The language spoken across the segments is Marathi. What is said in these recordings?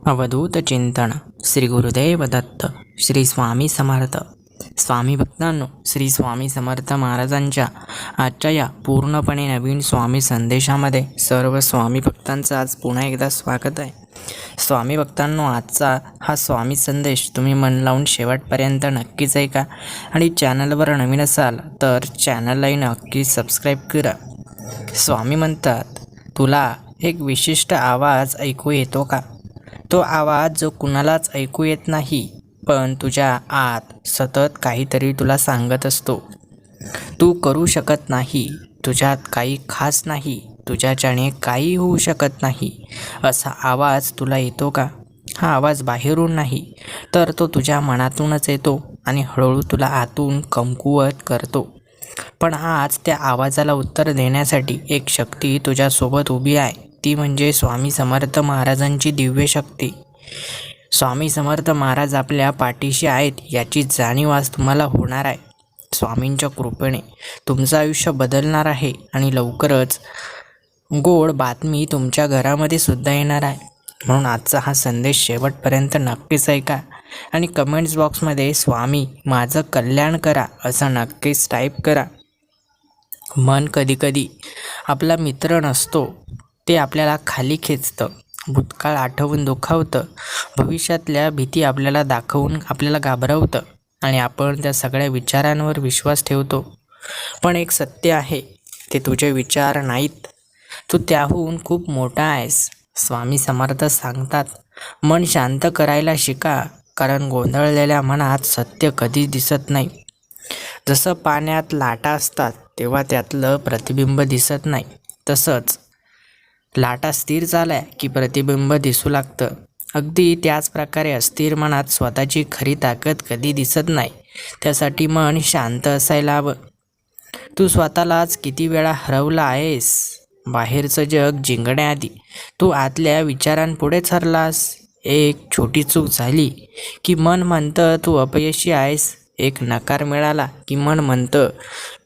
अवधूत चिंतन श्री गुरुदेव दत्त श्री स्वामी समर्थ. स्वामी भक्तांनो, श्री स्वामी समर्थ महाराजांच्या आजच्या या पूर्णपणे नवीन स्वामी संदेशामध्ये सर्व स्वामी भक्तांचं आज पुन्हा एकदा स्वागत आहे. स्वामी भक्तांनो, आजचा हा स्वामी संदेश तुम्ही मन लावून शेवटपर्यंत नक्कीच ऐका आणि चॅनलवर नवीन असाल तर चॅनललाही नक्की सबस्क्राईब करा. स्वामी म्हणतात, तुला एक विशिष्ट आवाज ऐकू येतो का? तो आवाज जो कुणालाच ऐकू येत नाही, पण तुझ्या आत सतत काहीतरी तुला सांगत असतो. तू करू शकत नाही, तुझ्यात काही खास नाही, तुझ्याच्याने काही होऊ शकत नाही, असा आवाज तुला येतो का? हा आवाज बाहेरून नाही, तर तो तुझ्या मनातूनच येतो आणि हळूहळू तुला आतून कमकुवत करतो. पण आज त्या आवाजाला उत्तर देण्यासाठी एक शक्ती तुझ्यासोबत उभी आहे. ती म्हणजे स्वामी समर्थ महाराजांची दिव्य शक्ती. स्वामी समर्थ महाराज आपल्या पाठीशी आहेत याची जाणीव आज तुम्हाला होणार आहे. स्वामींच्या कृपेने तुमचं आयुष्य बदलणार आहे आणि लवकरच गोड बातमी तुमच्या घरामध्ये सुद्धा येणार आहे. म्हणून आजचा हा संदेश शेवटपर्यंत नक्कीच ऐका आणि कमेंट्स बॉक्समध्ये स्वामी माझं कल्याण करा असं नक्कीच टाईप करा. मन कधीकधी आपला मित्र नसतो, ते आपल्याला खाली खेचतं, भूतकाळ आठवून दुखावतं, भविष्यातल्या भीती आपल्याला दाखवून आपल्याला घाबरवतं आणि आपण त्या सगळ्या विचारांवर विश्वास ठेवतो. पण एक सत्य आहे, ते तुझे विचार नाहीत, तू त्याहून खूप मोठा आहेस. स्वामी समर्थ सांगतात, मन शांत करायला शिका, कारण गोंधळलेल्या मनात सत्य कधीच दिसत नाही. जसं पाण्यात लाटा असतात तेव्हा त्यातलं प्रतिबिंब दिसत नाही, तसंच लाटा स्थिर झाल्या की प्रतिबिंब दिसू लागतं. अगदी त्याच प्रकारे अस्थिर मनात स्वतःची खरी ताकद कधी दिसत नाही. त्यासाठी मन शांत असायला हवं. तू स्वतःलाच किती वेळा हरवला आहेस? बाहेरचं जग जिंकण्याआधी तू आतल्या विचारांपुढेच हरलास. एक छोटी चूक झाली की मन म्हणतं तू अपयशी आहेस. एक नकार मिळाला की मन म्हणतं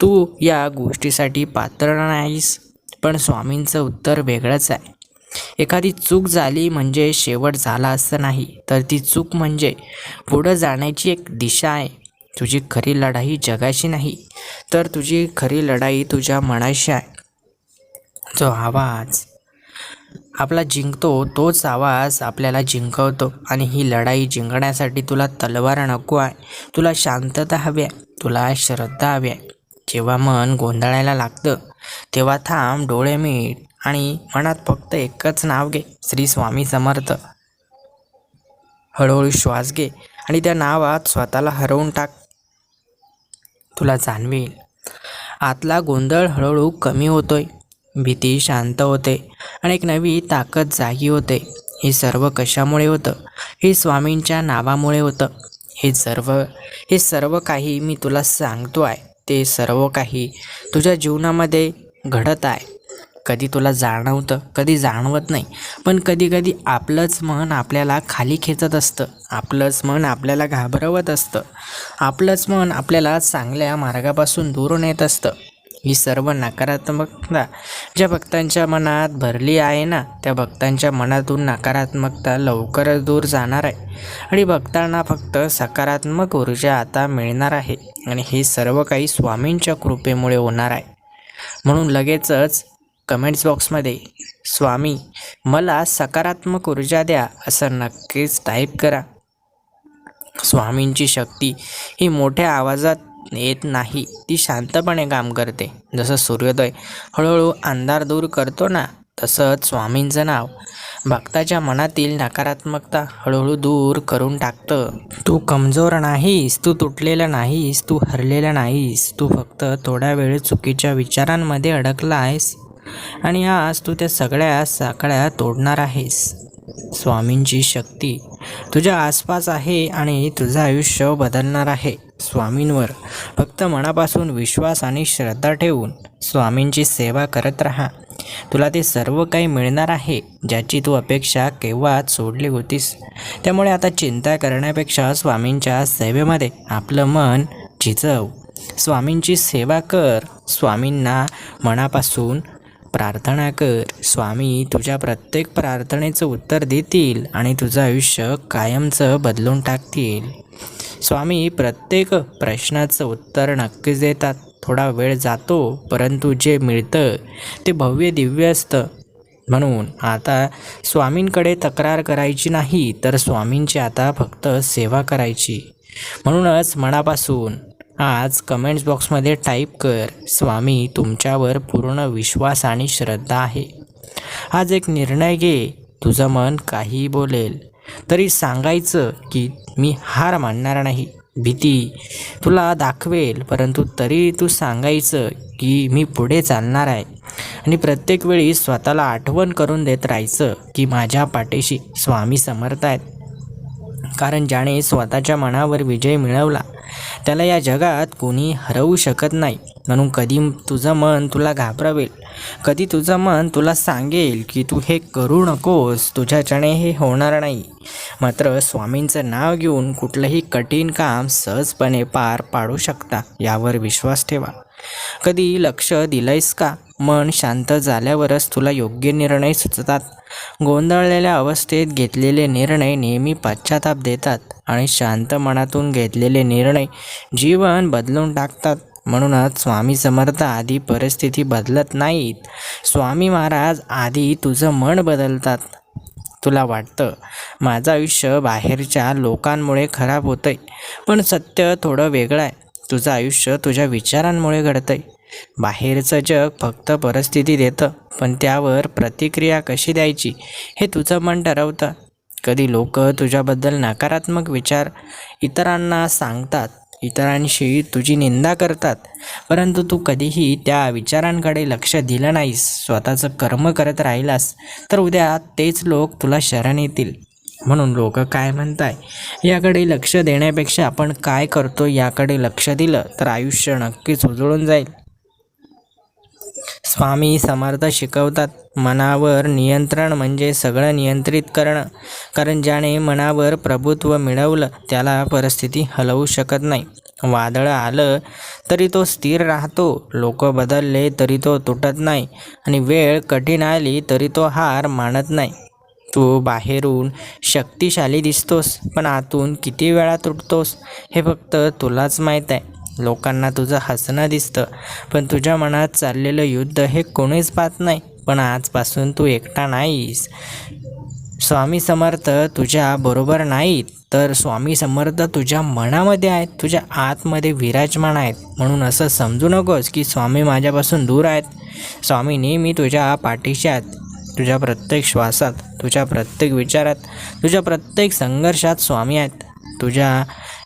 तू या गोष्टीसाठी पात्र नाहीस. पण स्वामींचं उत्तर वेगळंच आहे. एखादी चूक झाली म्हणजे शेवट झाला असं नाही, तर ती चूक म्हणजे पुढं जाण्याची एक दिशा आहे. तुझी खरी लढाई जगाशी नाही, तर तुझी खरी लढाई तुझ्या मनाशी आहे. जो आवाज आपला जिंकतो तोच आवाज आपल्याला जिंकवतो. आणि ही लढाई जिंकण्यासाठी तुला तलवार नको आहे, तुला शांतता हवी आहे, तुला श्रद्धा हवी आहे. जेव्हा मन गोंधळायला लागतं तेव्हा थांब, डोळे मीट आणि मनात फक्त एकच नाव घे, श्री स्वामी समर्थ. हळूहळू श्वास घे आणि त्या नावात स्वतःला हरवून टाक. तुला जाणवेल आतला गोंधळ हळूहळू कमी होतोय, भीती शांत होते आणि एक नवी ताकद जागी होते. हे सर्व कशामुळे होतं? हे स्वामींच्या नावामुळे होतं. हे सर्व काही मी तुला सांगतो आहे, ते सर्व काही तुझ्या जीवनामध्ये घडत आहे. कधी तुला जाणवतं, कधी जाणवत नाही, पण कधी आपलंच मन आपल्याला खाली खेचत असतं, आपलंच मन आपल्याला घाबरवत असतं, आपलंच मन आपल्याला चांगल्या मार्गापासून दूर नेत असतं. ही सर्व नकारात्मकता ज्या भक्तांच्या मनात भरली आहे ना, त्या भक्तांच्या मनातून नकारात्मकता लवकरच दूर जाणार आहे आणि भक्तांना फक्त सकारात्मक ऊर्जा आता मिळणार आहे. आणि हे सर्व काही स्वामींच्या कृपेमुळे होणार आहे. म्हणून लगेचच कमेंट्स बॉक्समध्ये स्वामी मला सकारात्मक ऊर्जा द्या असं नक्कीच टाईप करा. स्वामींची शक्ती ही मोठ्या आवाजात येत नाही, ती शांतपणे काम करते. जसं सूर्योदय हळूहळू अंधार दूर करतो ना, तसंच स्वामींचं नाव भक्ताच्या मनातील नकारात्मकता हळूहळू दूर करून टाकतं. तू कमजोर नाहीस, तू तुटलेला नाहीस, तू हरलेला नाहीस. तू फक्त थोडा वेळ चुकीच्या विचारांमध्ये अडकला आहेस आणि आज तू त्या सगळ्या साखळ्या तोडणार आहेस. स्वामींची शक्ती तुझ्या आसपास आहे आणि तुझं आयुष्य बदलणार आहे. स्वामींवर फक्त मनापासून विश्वास आणि श्रद्धा ठेवून स्वामींची सेवा करत राहा. तुला ते सर्व काही मिळणार आहे ज्याची तू अपेक्षा केव्हाच सोडली होतीस. त्यामुळे आता चिंता करण्यापेक्षा स्वामींच्या सेवेमध्ये आपलं मन झिजव. स्वामींची सेवा कर. स्वामींना मनापासून प्रार्थना कर. स्वामी तुझ्या प्रत्येक प्रार्थनेचं उत्तर देतील आणि तुझं आयुष्य कायमचं बदलून टाकतील. स्वामी प्रत्येक प्रश्नाचं उत्तर नक्कीच देतात. थोडा वेळ जातो, परंतु जे मिळतं ते भव्य दिव्य असतं. म्हणून आता स्वामींकडे तक्रार करायची नाही, तर स्वामींची आता फक्त सेवा करायची. म्हणूनच मनापासून आज कमेंट्स बॉक्समध्ये टाईप कर, स्वामी तुमच्यावर पूर्ण विश्वास आणि श्रद्धा आहे. आज एक निर्णय घे. तुझं मन काहीही बोलेल तरी सांगायचं की मी हार मानणार नाही. भीती तुला दाखवेल, परंतु तरी तू सांगायचं की मी पुढे चालणार आहे. आणि प्रत्येक वेळी स्वतःला आठवण करून देत राहायचं की माझ्या पाठीशी स्वामी समर्थ आहेत. कारण ज्याने स्वतःच्या मनावर विजय मिळवला त्याला या जगात कोणी हरवू शकत नाही. म्हणून कधी तुझं मन तुला घाबरवेल, कधी तुझं मन तुला सांगेल की तू हे करू नकोस, तुझ्याच्याने हे होणार नाही, मात्र स्वामींचं नाव घेऊन कुठलंही कठीण काम सहजपणे पार पाडू शकता, यावर विश्वास ठेवा. कधी लक्ष दिलंयस का? मन शांत झाल्यावरच तुला योग्य निर्णय सुचतात. गोंधळलेल्या अवस्थेत घेतलेले निर्णय नेहमी पश्चाताप देतात आणि शांत मनातून घेतलेले निर्णय जीवन बदलून टाकतात. म्हणूनच स्वामी समर्थ आधी परिस्थिती बदलत नाहीत, स्वामी महाराज आधी तुझं मन बदलतात. तुला वाटतं माझं आयुष्य बाहेरच्या लोकांमुळे खराब होतंय, पण सत्य थोडं वेगळं आहे. तुझं आयुष्य तुझ्या विचारांमुळे घडतंय. बाहेरचं जग फक्त परिस्थिती देतं, पण त्यावर प्रतिक्रिया कशी द्यायची हे तुझं मन ठरवतं. कधी लोक तुझ्याबद्दल नकारात्मक विचार इतरांना सांगतात, इतरांशी तुझी निंदा करतात, परंतु तू कधीही त्या विचारांकडे लक्ष दिलं नाहीस, स्वतःचं कर्म करत राहिलास, तर उद्या तेच लोक तुला शरण येतील. म्हणून लोक काय म्हणताय याकडे लक्ष देण्यापेक्षा आपण काय करतो याकडे लक्ष दिलं तर आयुष्य नक्कीच उजळून जाईल. स्वामी समर्थ शिकवतात, मनावर नियंत्रण म्हणजे सगळं नियंत्रित करणं. कारण ज्याने मनावर प्रभुत्व मिळवलं त्याला परिस्थिती हलवू शकत नाही. वादळ आलं तरी तो स्थिर राहतो, लोक बदलले तरी तो तुटत नाही, आणि वेळ कठीण आली तरी तो हार मानत नाही. तू बाहेरून शक्तिशाली दिसतोस, पण आतून किती वेळा तुटतोस हे फक्त तुलाच माहीत आहे. लोकांना तुझं हसणं दिसतं, पण तुझ्या मनात चाललेलं युद्ध हे कोणीच पाहत नाही. पण आजपासून तू एकटा नाहीस. स्वामी समर्थ तुझ्या बरोबर नाहीत, तर स्वामी समर्थ तुझ्या मनामध्ये आहेत, तुझ्या आतमध्ये विराजमान आहेत. म्हणून असं समजू नकोस की स्वामी माझ्यापासून दूर आहेत. स्वामी नेहमी तुझ्या पाठीशी आहेत. तुझ्या प्रत्येक श्वासात, तुझ्या प्रत्येक विचारात, तुझ्या प्रत्येक संघर्षात स्वामी आहेत. तुझ्या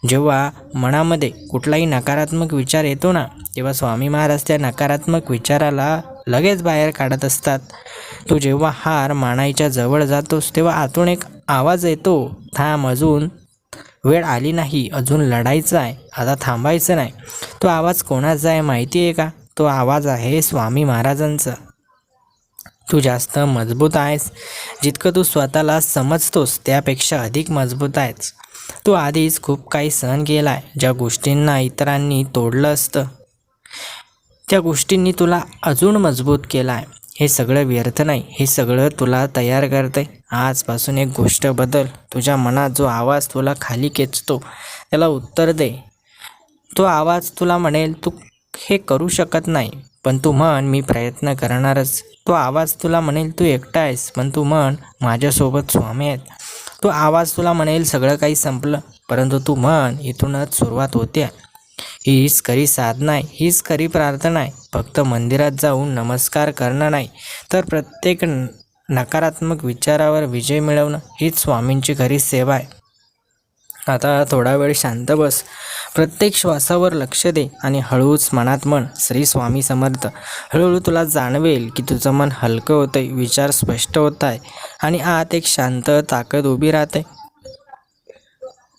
जेव्हा मनामध्ये कुठलाही नकारात्मक विचार येतो ना, तेव्हा स्वामी महाराज त्या नकारात्मक विचाराला लगेच बाहेर काढत असतात. तू जेव्हा हार मानायच्या जवळ जातोस तेव्हा आतून एक आवाज येतो, थांब, अजून वेळ आली नाही, अजून लढायचं आहे, आता थांबायचं नाही. तो आवाज कोणाचा आहे माहिती आहे का? तो आवाज आहे स्वामी महाराजांचा. तू जास्त मजबूत आहेस. जितकं तू स्वतःला समजतोस त्यापेक्षा अधिक मजबूत आहेस. तू आधीच खूप काही सहन केला आहे. ज्या गोष्टींना इतरांनी तोडलं असतं त्या गोष्टींनी तुला अजून मजबूत केला आहे. हे सगळं व्यर्थ नाही, हे सगळं तुला तयार करतं आहे. आजपासून एक गोष्ट बदल. तुझ्या मनात जो आवाज तुला खाली खेचतो त्याला उत्तर दे. तो आवाज तुला म्हणेल तू हे करू शकत नाही, पण तू म्हण मी प्रयत्न करणारच. तो आवाज तुला म्हणेल तू एकटा आहेस, पण तू म्हण माझ्यासोबत स्वामी आहेत. तो आवाज तुला म्हणेल सगळं काही संपलं, परंतु तू म्हण इथूनच सुरुवात होते. हीच खरी साधना आहे, हीच खरी प्रार्थना आहे. फक्त मंदिरात जाऊन नमस्कार करणं नाही, तर प्रत्येक नकारात्मक विचारावर विजय मिळवणं हीच स्वामींची खरी सेवा आहे. आता थोडा वेळ शांत बस, प्रत्येक श्वासावर लक्ष दे आणि हळूच मनात म्हण, श्री स्वामी समर्थ. हळूहळू तुला जाणवेल की तुझं मन हलकं होतं आहे, विचार स्पष्ट होत आहे आणि आत एक शांत ताकद उभी राहते.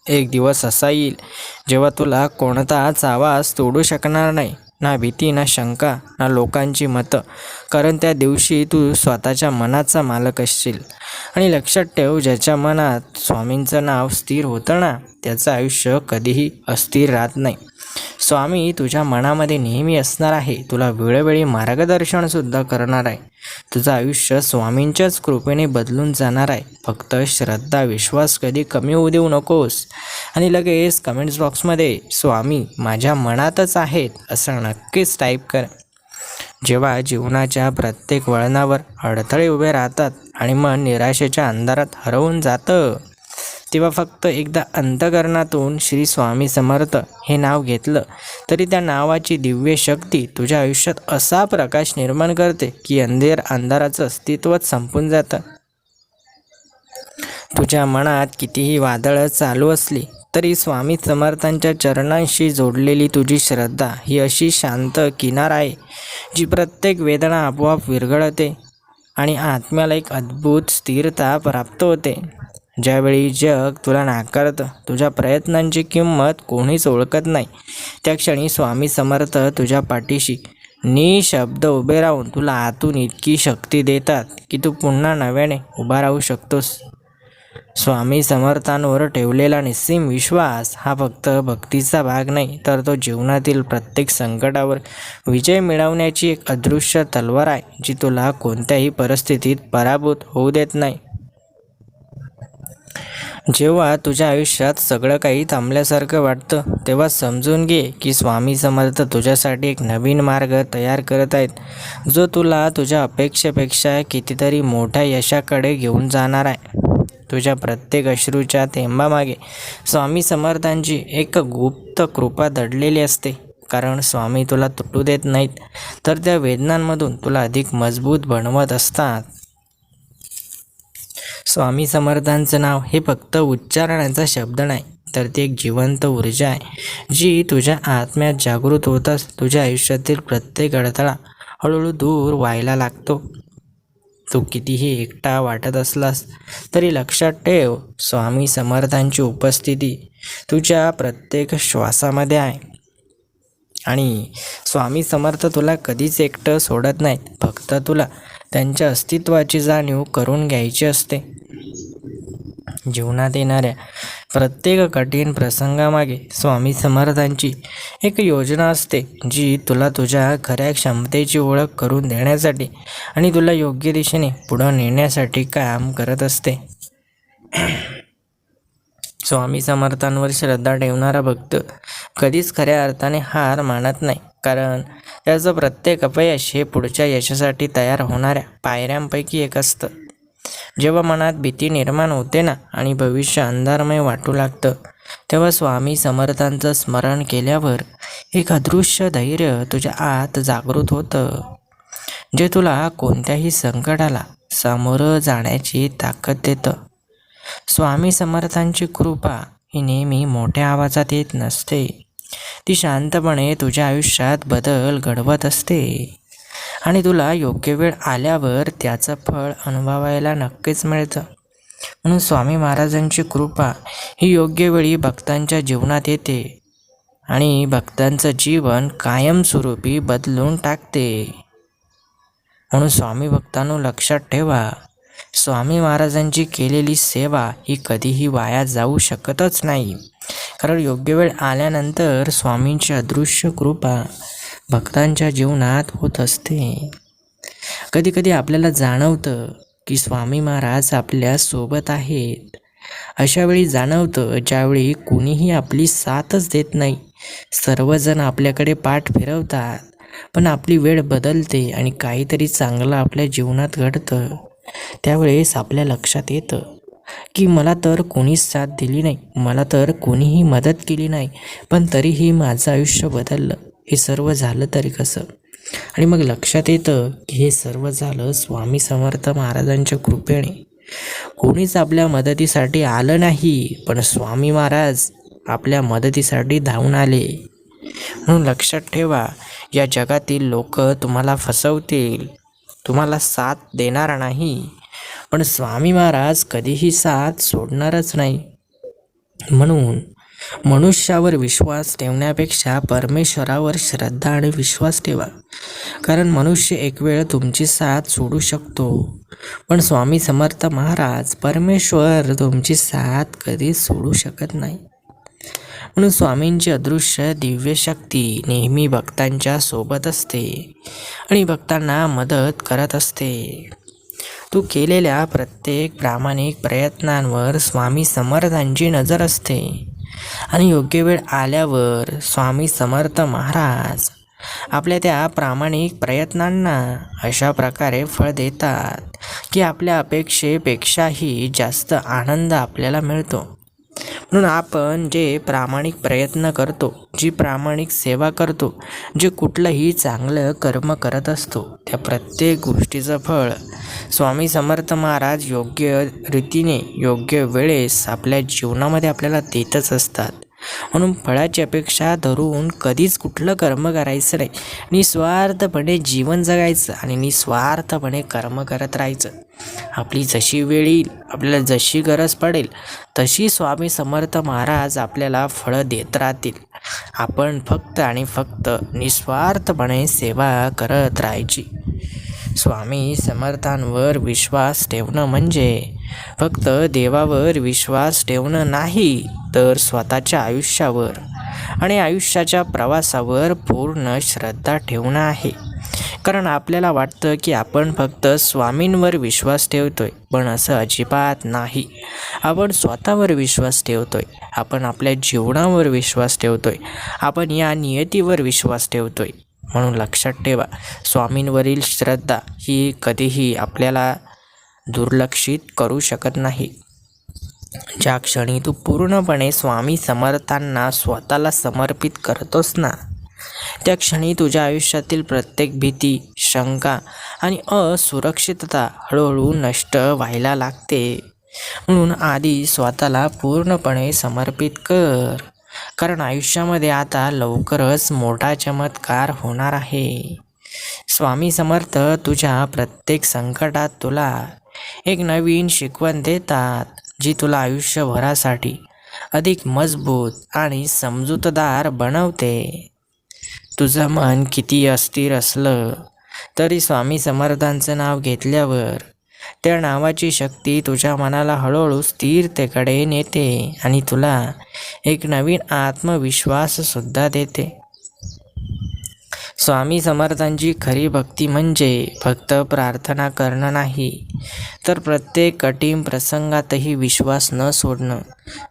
एक दिवस असा येईल जेव्हा तुला कोणताच आवाज तोडू शकणार नाही. ना भीती, ना शंका, ना लोकांची मतं. कारण त्या दिवशी तू स्वतःच्या मनाचा मालक असशील. आणि लक्षात ठेव, ज्याच्या मनात स्वामींचं नाव स्थिर होतं ना, त्याचं आयुष्य कधीही अस्थिर राहत नाही. स्वामी तुझ्या मनामध्ये नेहमी असणार आहे, तुला वेळोवेळी मार्गदर्शनसुद्धा करणार आहे. तुझं आयुष्य स्वामींच्याच कृपेने बदलून जाणार आहे. फक्त श्रद्धा, विश्वास कधी कमी होऊ देऊ नकोस. आणि लगेच कमेंट्स बॉक्समध्ये स्वामी माझ्या मनातच आहेत असं नक्कीच टाईप कर. जेव्हा जीवनाच्या प्रत्येक वळणावर अडथळे उभे राहतात आणि मन निराशेच्या अंधारात हरवून जातं, तेव्हा फक्त एकदा अंतःकरणातून श्री स्वामी समर्थ हे नाव घेतलं तरी त्या नावाची दिव्य शक्ती तुझ्या आयुष्यात असा प्रकाश निर्माण करते की अंधाराचं अस्तित्वच संपून जातं. तुझ्या मनात कितीही वादळं चालू असली तरी स्वामी समर्थांच्या चरणांशी जोडलेली तुझी श्रद्धा ही अशी शांत किनार आहे जी प्रत्येक वेदना आपोआप विरघळते आणि आत्म्याला एक अद्भुत स्थिरता प्राप्त होते. ज्यावेळी जग तुला नाकारतं, तुझ्या प्रयत्नांची किंमत कोणीच ओळखत नाही, त्या क्षणी स्वामी समर्थ तुझ्या पाठीशी निशब्द उभे राहून तुला आतून इतकी शक्ती देतात की तू पुन्हा नव्याने उभा राहू शकतोस. स्वामी समर्थांवर ठेवलेला निस्सीम विश्वास हा फक्त भक्तीचा भाग नाही, तर तो जीवनातील प्रत्येक संकटावर विजय मिळवण्याची एक अदृश्य तलवार आहे, जी तुला कोणत्याही परिस्थितीत पराभूत होऊ देत नाही. जेव्हा तुझ्या आयुष्यात सगळं काही थांबल्यासारखं वाटतं, तेव्हा समजून घे की स्वामी समर्थ तुझ्यासाठी एक नवीन मार्ग तयार करत आहेत, जो तुला तुझ्या अपेक्षेपेक्षा कितीतरी मोठ्या यशाकडे घेऊन जाणार आहे. तुझ्या प्रत्येक अश्रूच्या थेंबामागे स्वामी समर्थांची एक गुप्त कृपा दडलेली असते. कारण स्वामी तुला तुटू देत नाहीत, तर त्या वेदनांमधून तुला अधिक मजबूत बनवत असतात. स्वामी समर्थांचं नाव हे फक्त उच्चारण्याचा शब्द नाही, तर ती एक जिवंत ऊर्जा आहे जी तुझ्या आत्म्यात जागृत होताच तुझ्या आयुष्यातील प्रत्येक अडथळा हळूहळू दूर व्हायला लागतो. तू कितीही एकटा वाटत असलास तरी लक्षात ठेव, स्वामी समर्थांची उपस्थिती तुझ्या प्रत्येक श्वासामध्ये आहे. आणि स्वामी समर्थ तुला कधीच एकटं सोडत नाहीत, फक्त तुला त्यांच्या अस्तित्वाची जाणीव करून घ्यायची असते. जीवनात येणाऱ्या प्रत्येक कठीण प्रसंगामागे स्वामी समर्थांची एक योजना असते, जी तुला तुझ्या खऱ्या क्षमतेची ओळख करून देण्यासाठी आणि तुला योग्य दिशेने पुढं नेण्यासाठी काम करत असते. स्वामी समर्थांवर श्रद्धा ठेवणारा भक्त कधीच खऱ्या अर्थाने हार मानत नाही, कारण त्याचं प्रत्येक अपयश हे पुढच्या यशासाठी तयार होणाऱ्या पायऱ्यांपैकी एक असतं. जेव्हा मनात भीती निर्माण होते ना आणि भविष्य अंधारमय वाटू लागतं, तेव्हा स्वामी समर्थांचं स्मरण केल्यावर एक अदृश्य धैर्य तुझ्या आत जागृत होतं, जे तुला कोणत्याही संकटाला सामोरं जाण्याची ताकद देतं. स्वामी समर्थांची कृपा ही नेहमी मोठ्या आवाजात येत नसते, ती शांतपणे तुझ्या आयुष्यात बदल घडवत असते आणि तुला योग्य वेळ आल्यावर त्याचं फळ अनुभवायला नक्कीच मिळतं. म्हणून स्वामी महाराजांची कृपा ही योग्य वेळी भक्तांच्या जीवनात येते आणि भक्तांचं जीवन कायमस्वरूपी बदलून टाकते. म्हणून स्वामी भक्तांनो, लक्षात ठेवा, स्वामी महाराजांची केलेली सेवा ही कधीही वाया जाऊ शकतच नाही, कारण योग्य वेळ आल्यानंतर स्वामींची अदृश्य कृपा भक्तांच्या जीवनात होत असते. कधीकधी आपल्याला जाणवतं की स्वामी महाराज आपल्या सोबत आहेत. अशा वेळी जाणवतं ज्यावेळी कुणीही आपली साथच देत नाही. सर्वजण आपल्याकडे पाठ फिरवतात, पण आपली वेळ बदलते आणि काहीतरी चांगलं आपल्या जीवनात घडतं. त्यावेळेस आपल्या लक्षात येतं की मला तर कोणीच साथ दिली नाही, मला तर कोणीही मदत केली नाही, पण तरीही माझं आयुष्य बदललं. हे सर्व झालं तरी कसं? आणि मग लक्षात येतं की हे सर्व झालं स्वामी समर्थ महाराजांच्या कृपेने. कोणीच आपल्या मदतीसाठी आलं नाही, पण स्वामी महाराज आपल्या मदतीसाठी धावून आले. म्हणून लक्षात ठेवा, या जगातील लोक तुम्हाला फसवतील, तुम्हाला साथ देणार नाही, पण स्वामी महाराज कधीही साथ सोडणारच नाही. म्हणून मनुष्यावर विश्वास ठेवण्यापेक्षा परमेश्वरावर श्रद्धा आणि विश्वास ठेवा. कारण मनुष्य एक वेळ तुमची साथ सोडू शकतो, पण स्वामी समर्थ महाराज परमेश्वर तुमची साथ कधी सोडू शकत नाही. म्हणून स्वामींची अदृश्य दिव्य शक्ती नेहमी भक्तांच्या सोबत असते आणि भक्तांना मदत करत असते. तू केलेल्या प्रत्येक प्रामाणिक प्रयत्नांवर स्वामी समर्थांची नजर असते आणि योग्य वेळ आल्यावर स्वामी समर्थ महाराज आपल्या त्या प्रामाणिक प्रयत्नांना अशा प्रकारे फळ देतात की आपल्या अपेक्षेपेक्षाही जास्त आनंद आपल्याला मिळतो. म्हणून आपण जे प्रामाणिक प्रयत्न करतो, जी प्रामाणिक सेवा करतो, जे कुठलंही चांगलं कर्म करत असतो, त्या प्रत्येक गोष्टीचं फळ स्वामी समर्थ महाराज योग्य रीतीने योग्य वेळेस आपल्या जीवनामध्ये आपल्याला देतच असतात. म्हणून फळाची अपेक्षा धरून कधीच कुठलं कर्म करायचं नाही. निस्वार्थपणे जीवन जगायचं आणि निस्वार्थपणे कर्म करत राहायचं. आपली जशी वेळ येईल, आपल्याला जशी गरज पडेल तशी स्वामी समर्थ महाराज आपल्याला फळं देत राहतील. आपण फक्त आणि फक्त निस्वार्थपणे सेवा करत राहायची. स्वामी समर्थांवर विश्वास ठेवणं म्हणजे फक्त देवावर विश्वास ठेवणं नाही, तर स्वतःच्या आयुष्यावर आणि आयुष्याच्या प्रवासावर पूर्ण श्रद्धा ठेवणं आहे. कारण आपल्याला वाटतं की आपण फक्त स्वामींवर विश्वास ठेवतोय, पण असं अजिबात नाही. आपण स्वतःवर विश्वास ठेवतोय, आपण आपल्या जीवनावर विश्वास ठेवतोय, आपण या नियतीवर विश्वास ठेवतोय. म्हणून लक्षात ठेवा, स्वामींवरील श्रद्धा ही कधीही आपल्याला दुर्लक्षित करू शकत नाही. ज्या क्षणी तू पूर्णपणे स्वामी समर्थांना स्वतःला समर्पित करतोस ना, त्या क्षणी तुझ्या आयुष्यातील प्रत्येक भीती, शंका आणि असुरक्षितता हळूहळू नष्ट व्हायला लागते. म्हणून आधी स्वतःला पूर्णपणे समर्पित कर, कारण आयुष्यामध्ये आता लवकरच मोठा चमत्कार होणार आहे. स्वामी समर्थ तुझ्या प्रत्येक संकटात तुला एक नवीन शिकवण देतात, जी तुला आयुष्यभरासाठी अधिक मजबूत आणि समजूतदार बनवते. तुझं मन किती अस्थिर असलं तरी स्वामी समर्थांचं नाव घेतल्यावर त्या नावाची शक्ती तुझ्या मनाला हळूहळू स्थिरतेकडे नेते आणि तुला एक नवीन आत्मविश्वाससुद्धा देते. स्वामी समर्थांची खरी भक्ती म्हणजे फक्त प्रार्थना करणं नाही, तर प्रत्येक कठीण प्रसंगातही विश्वास न सोडणं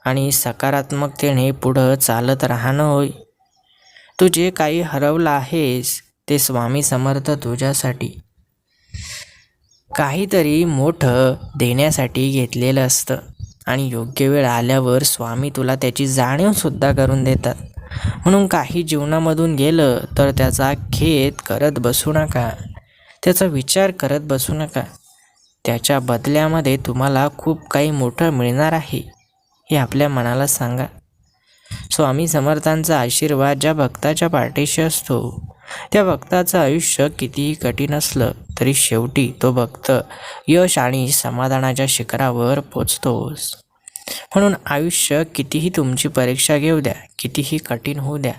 आणि सकारात्मकतेने पुढं चालत राहणं होय. तू जे काही हरवलं आहेस ते स्वामी समर्थ तुझ्यासाठी काहीतरी मोठं देण्यासाठी घेतलेलं असतं आणि योग्य वेळ आल्यावर स्वामी तुला त्याची जाणीवसुद्धा करून देतात. म्हणून काही जीवनामधून गेलं तर त्याचा खेद करत बसू नका, त्याचा विचार करत बसू नका. त्याच्या बदल्यामध्ये तुम्हाला खूप काही मोठं मिळणार आहे हे आपल्या मनाला सांगा. स्वामी समर्थांचा आशीर्वाद ज्या भक्ताच्या पाठीशी असतो, त्या भक्ताचं आयुष्य कितीही कठीण असलं तरी शेवटी तो भक्त यश आणि समाधानाच्या शिखरावर पोचतोस. म्हणून आयुष्य कितीही तुमची परीक्षा घेऊ द्या, कितीही कठीण होऊ द्या,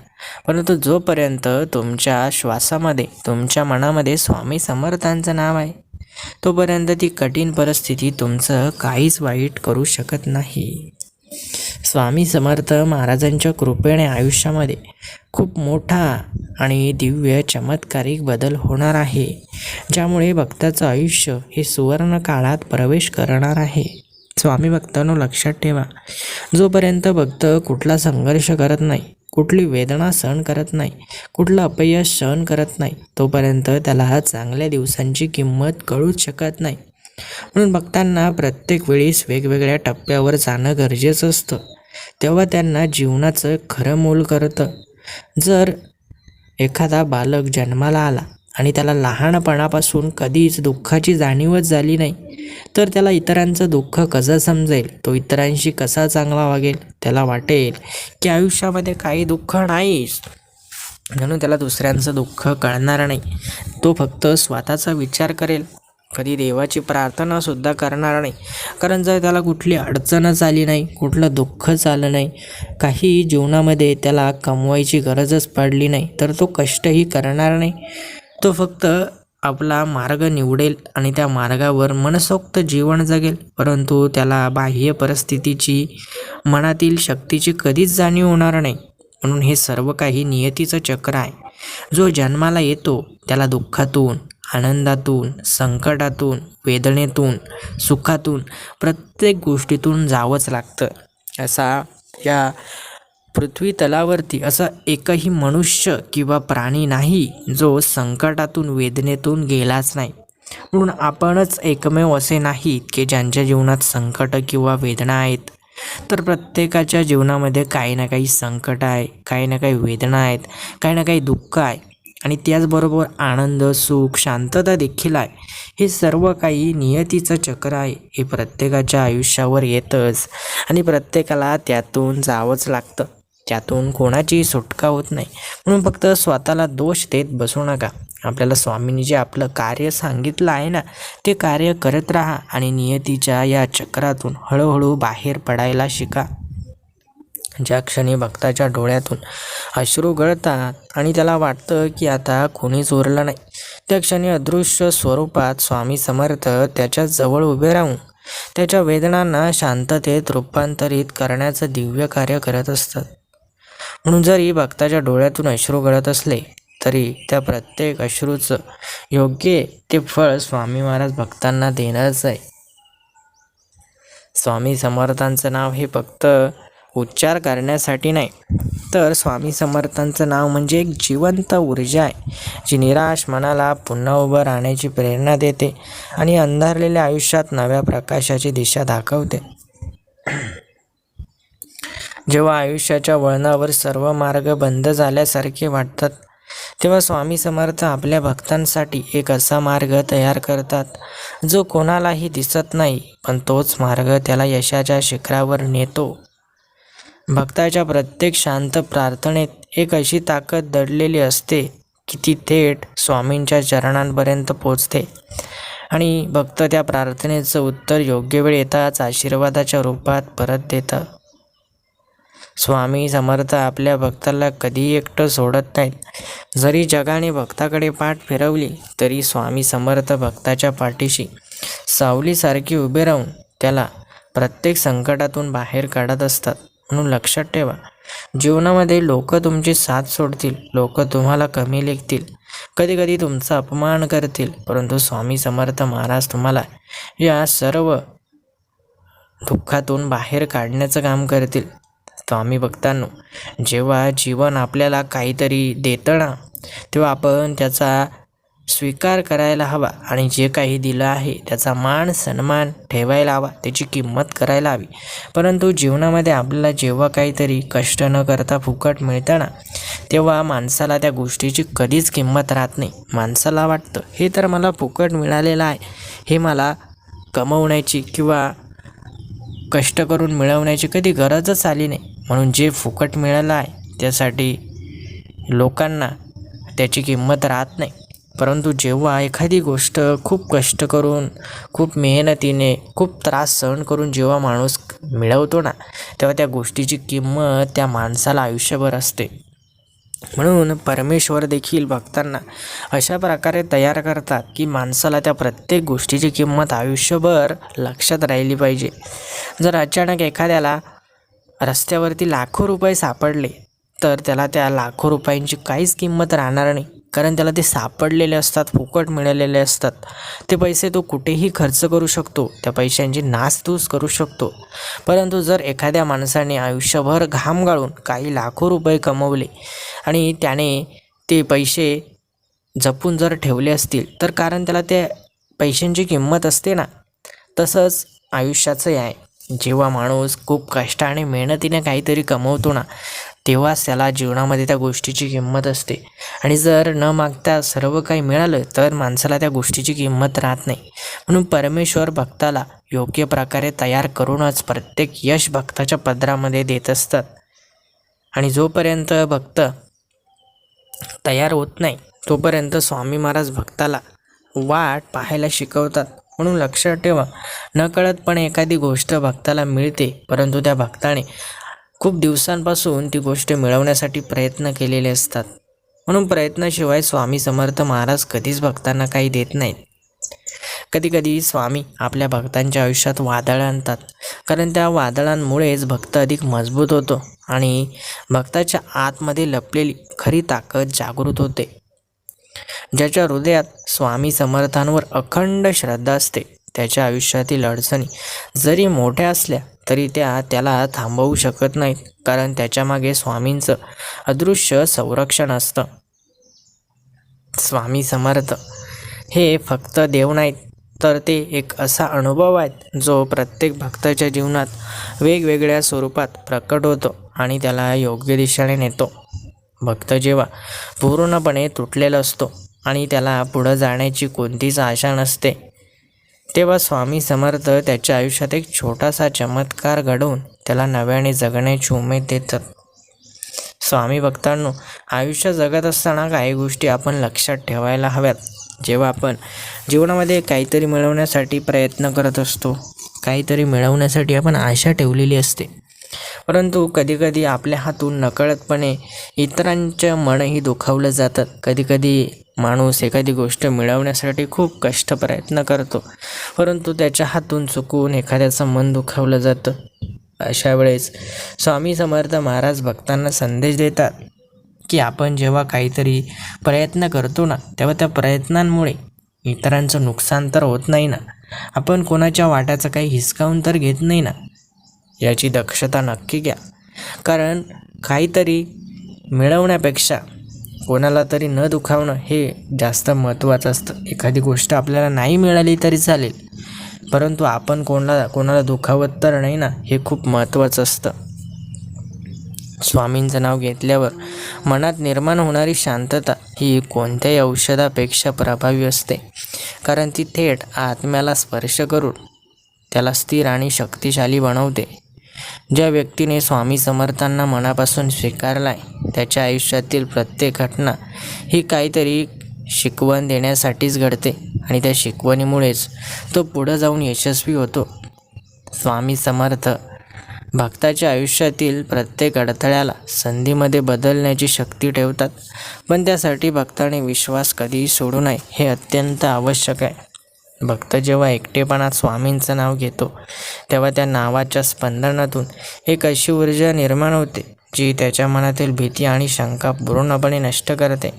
परंतु जोपर्यंत तुमच्या श्वासामध्ये, तुमच्या मनामध्ये स्वामी समर्थांचं नाव आहे, तोपर्यंत ती कठीण परिस्थिती तुमचं काहीच वाईट करू शकत नाही. स्वामी समर्थ महाराजांच्या कृपेने आयुष्यामध्ये खूप मोठा आणि दिव्य चमत्कारिक बदल होणार आहे, ज्यामुळे भक्ताचं आयुष्य हे सुवर्ण काळात प्रवेश करणार आहे. स्वामी भक्तांनो, लक्षात ठेवा, जोपर्यंत भक्त कुठला संघर्ष करत नाही, कुठली वेदना सहन करत नाही, कुठलं अपयश सहन करत नाही, तोपर्यंत त्याला चांगल्या दिवसांची किंमत कळूच शकत नाही. म्हणून भक्तांना प्रत्येक वेळेस वेगवेगळ्या टप्प्यावर जाणं गरजेचं असतं, तेव्हा त्यांना जीवनाचं खरं मोल कळतं. जर एखादा बालक जन्माला आला आणि त्याला लहानपणापासून कधीच दुःखाची जाणीवच झाली नाही, तर त्याला इतरांचं दुःख कसं समजेल, तो इतरांशी कसा चांगला वागेल. त्याला वाटेल की आयुष्यामध्ये काही दुःख नाहीच, म्हणून त्याला दुसऱ्यांचं दुःख कळणार नाही. तो फक्त स्वतःचा विचार करेल कधी देवाची प्रार्थनासुद्धा करणार नाही. कारण जर त्याला कुठली अडचणच आली नाही, कुठलं दुःखच आलं नाही, काही जीवनामध्ये त्याला कमवायची गरजच पडली नाही, तर तो कष्टही करणार नाही. तो फक्त आपला मार्ग निवडेल आणि त्या मार्गावर मनसोक्त जीवन जगेल. परंतु त्याला बाह्य परिस्थितीची, मनातील शक्तीची कधीच जाणीव होणार नाही. म्हणून हे सर्व काही नियतीचं चक्र आहे. जो जन्माला येतो त्याला दुःखातून, आनंदातून, संकटातून, वेदनेतून, सुखातून, प्रत्येक गोष्टीतून जावंच लागतं. असा या पृथ्वी तलावरती असा एकही मनुष्य किंवा प्राणी नाही जो संकटातून, वेदनेतून गेलाच नाही. म्हणून आपणच एकमेव असे नाहीत की ज्यांच्या जीवनात संकट किंवा वेदना आहेत. तर प्रत्येकाच्या जीवनामध्ये काही ना काही संकट आहे, काही ना काही वेदना आहेत, काही ना काही दुःख आहे आणि त्याचबरोबर आनंद, सुख, शांतता देखील आहे. हे सर्व काही नियतीचं चक्र आहे. हे प्रत्येकाच्या आयुष्यावर येतंच आणि प्रत्येकाला त्यातून जावंच लागतं. त्यातून कोणाची सुटका होत नाही. म्हणून फक्त स्वतःला दोष देत बसू नका. आपल्याला स्वामींनी जे आपलं कार्य सांगितलं आहे ना, ते कार्य करत राहा आणि नियतीच्या या चक्रातून हळूहळू बाहेर पडायला शिका. ज्या क्षणी भक्ताच्या डोळ्यातून अश्रू गळतात आणि त्याला वाटतं की आता कोणीच उरलं नाही, त्या क्षणी अदृश्य स्वरूपात स्वामी समर्थ त्याच्या जवळ उभे राहून त्याच्या वेदनांना शांततेत रूपांतरित करण्याचं दिव्य कार्य करत असतात. म्हणून जरी भक्ताच्या डोळ्यातून अश्रू गळत असले तरी त्या प्रत्येक अश्रूचं योग्य ते फळ स्वामी महाराज भक्तांना देणारच आहे. स्वामी समर्थांचं नाव हे फक्त उच्चार करण्यासाठी नाही, तर स्वामी समर्थांचं नाव म्हणजे एक जिवंत ऊर्जा आहे, जी निराश मनाला पुन्हा उभं राहण्याची प्रेरणा देते आणि अंधारलेल्या आयुष्यात नव्या प्रकाशाची दिशा दाखवते. जेव्हा आयुष्याच्या वळणावर सर्व मार्ग बंद झाल्यासारखे वाटतात, तेव्हा स्वामी समर्थ आपल्या भक्तांसाठी एक असा मार्ग तयार करतात जो कोणालाही दिसत नाही, पण तोच मार्ग त्याला यशाच्या शिखरावर नेतो. भक्ताच्या प्रत्येक शांत प्रार्थनेत एक अशी ताकद दडलेली असते की ती थेट स्वामींच्या चरणांपर्यंत पोचते आणि भक्त त्या प्रार्थनेचं उत्तर योग्य वेळ येताच आशीर्वादाच्या रूपात परत देतात. स्वामी समर्थ आपल्या भक्ताला कधीही एकटं सोडत नाहीत. जरी जगाने भक्ताकडे पाठ फिरवली तरी स्वामी समर्थ भक्ताच्या पाठीशी सावलीसारखी उभे राहून त्याला प्रत्येक संकटातून बाहेर काढत असतात. म्हणून लक्षात ठेवा, जीवनामध्ये लोक तुमची साथ सोडतील, लोक तुम्हाला कमी लेखतील, कधी कधी तुमचा अपमान करतील, परंतु स्वामी समर्थ महाराज तुम्हाला या सर्व दुःखातून बाहेर काढण्याचं काम करतील. स्वामी भक्तांनो, जेव्हा जीवन आपल्याला काहीतरी देतं ना, तेव्हा आपण त्याचा स्वीकार करायला हवा आणि जे काही दिलं आहे त्याचा मान सन्मान ठेवायला हवा, त्याची किंमत करायला हवी. परंतु जीवनामध्ये आपल्याला जेव्हा काहीतरी कष्ट न करता फुकट मिळतं ना, तेव्हा माणसाला त्या गोष्टीची कधीच किंमत राहत नाही. माणसाला वाटतं हे तर मला फुकट मिळालेलं आहे, हे मला कमवण्याची किंवा कष्ट करून मिळवण्याची कधी गरजच आली नाही. म्हणून जे फुकट मिळालं आहे त्यासाठी लोकांना त्याची किंमत राहत नाही. परंतु जेव्हा एखादी गोष्ट खूप कष्ट करून, खूप मेहनतीने, खूप त्रास सहन करून जेव्हा माणूस मिळवतो ना, तेव्हा त्या गोष्टीची किंमत त्या माणसाला आयुष्यभर असते. म्हणून परमेश्वर देखील भक्तांना अशा प्रकारे तयार करतात की माणसाला त्या प्रत्येक गोष्टीची किंमत आयुष्यभर लक्षात राहिली पाहिजे. जर अचानक एखाद्याला रस्त्यावरती लाखो रुपये सापडले तर त्याला त्या लाखो रुपयांची काहीच किंमत राहणार नाही, कारण त्याला ते सापडलेले असतात, फुकट मिळालेले असतात. ते पैसे तो कुठेही खर्च करू शकतो, त्या पैशांची नासधूस करू शकतो. परंतु जर एखाद्या माणसाने आयुष्यभर घाम गाळून काही लाखो रुपये कमवले आणि त्याने ते पैसे जपून जर ठेवले असतील, तर कारण त्याला त्या पैशांची किंमत असते ना. तसंच आयुष्याचं आहे. जेव्हा माणूस खूप कष्टाने मेहनतीने काहीतरी कमवतो ना, तेव्हाच त्याला जीवनामध्ये त्या गोष्टीची किंमत असते. आणि जर न मागता सर्व काही मिळालं तर माणसाला त्या गोष्टीची किंमत राहत नाही. म्हणून परमेश्वर भक्ताला योग्य प्रकारे तयार करूनच प्रत्येक यश भक्ताच्या पदरामध्ये देत असतात. आणि जोपर्यंत भक्त तयार होत नाही तोपर्यंत स्वामी महाराज भक्ताला वाट पाहायला शिकवतात. म्हणून लक्षात ठेवा, नकळतपणे एखादी गोष्ट भक्ताला मिळते, परंतु त्या भक्ताने खूप दिवसांपासून ती गोष्ट मिळवण्यासाठी प्रयत्न केलेले असतात. म्हणून प्रयत्नाशिवाय स्वामी समर्थ महाराज कधीच भक्तांना काही देत नाहीत. कधीकधी स्वामी आपल्या भक्तांच्या आयुष्यात वादळ आणतात, कारण त्या वादळांमुळेच भक्त अधिक मजबूत होतो आणि भक्ताच्या आतमध्ये लपलेली खरी ताकद जागृत होते. ज्याच्या हृदयात स्वामी समर्थांवर अखंड श्रद्धा असते, त्याच्या आयुष्यातील अडचणी जरी मोठ्या असल्या तरी त्याला थांबवू शकत नाहीत, कारण त्याच्यामागे स्वामींचं अदृश्य संरक्षण असतं. स्वामी समर्थ हे फक्त देव नाहीत, तर ते एक असा अनुभव आहेत जो प्रत्येक भक्ताच्या जीवनात वेगवेगळ्या स्वरूपात प्रकट होतो आणि त्याला योग्य दिशेने नेतो. भक्त जेव्हा पूर्णपणे तुटलेला असतो आणि त्याला पुढं जाण्याची कोणतीच आशा नसते, तेव्हा स्वामी समर्थ त्याच्या आयुष्यात एक छोटासा चमत्कार घडवून त्याला नव्याने जगण्याची उमेद देतात. स्वामी भक्तांनो, आयुष्य जगत असताना काही गोष्टी आपण लक्षात ठेवायला हव्यात. जेव्हा आपण जीवनामध्ये काहीतरी मिळवण्यासाठी प्रयत्न करत असतो, काहीतरी मिळवण्यासाठी आपण आशा ठेवलेली असते, परंतु कधीकधी आपल्या हातून नकळतपणे इतरांचं मनही दुखावलं जातात. कधीकधी माणूस एखादी गोष्ट मिळवण्यासाठी खूप कष्ट प्रयत्न करतो, परंतु त्याच्या हातून चुकून एखाद्याचं मन दुखावलं जातं. अशा वेळेस स्वामी समर्थ महाराज भक्तांना संदेश देतात की आपण जेव्हा काहीतरी प्रयत्न करतो ना, तेव्हा त्या प्रयत्नांमुळे इतरांचं नुकसान तर होत नाही ना, आपण कोणाच्या वाट्याचं काही हिसकावून तर घेत नाही ना, याची दक्षता नक्की घ्या. कारण काहीतरी मिळवण्यापेक्षा कोणाला तरी न दुखावणं हे जास्त महत्त्वाचं असतं. एखादी गोष्ट आपल्याला नाही मिळाली तरी चालेल, परंतु आपण कोणाला दुखावत तर नाही ना, हे खूप महत्त्वाचं असतं. स्वामींचं नाव घेतल्यावर मनात निर्माण होणारी शांतता ही कोणत्याही औषधापेक्षा प्रभावी असते, कारण ती थेट आत्म्याला स्पर्श करून त्याला स्थिर आणि शक्तिशाली बनवते. ज्या व्यक्तीने स्वामी समर्थांना मनापासून स्वीकारला आहे, त्याच्या आयुष्यातील प्रत्येक घटना ही काहीतरी शिकवण देण्यासाठीच घडते आणि त्या शिकवणीमुळेच तो पुढं जाऊन यशस्वी होतो. स्वामी समर्थ भक्ताच्या आयुष्यातील प्रत्येक अडथळ्याला संधीमध्ये बदलण्याची शक्ती ठेवतात, पण त्यासाठी भक्ताने विश्वास कधीही सोडू नये, हे अत्यंत आवश्यक आहे. भक्त जेव्हा एकटेपणात स्वामींचं नाव घेतो, तेव्हा त्या नावाच्या स्पंदनातून एक अशी ऊर्जा निर्माण होते जी त्याच्या मनातील भीती आणि शंका पूर्णपणे नष्ट करते.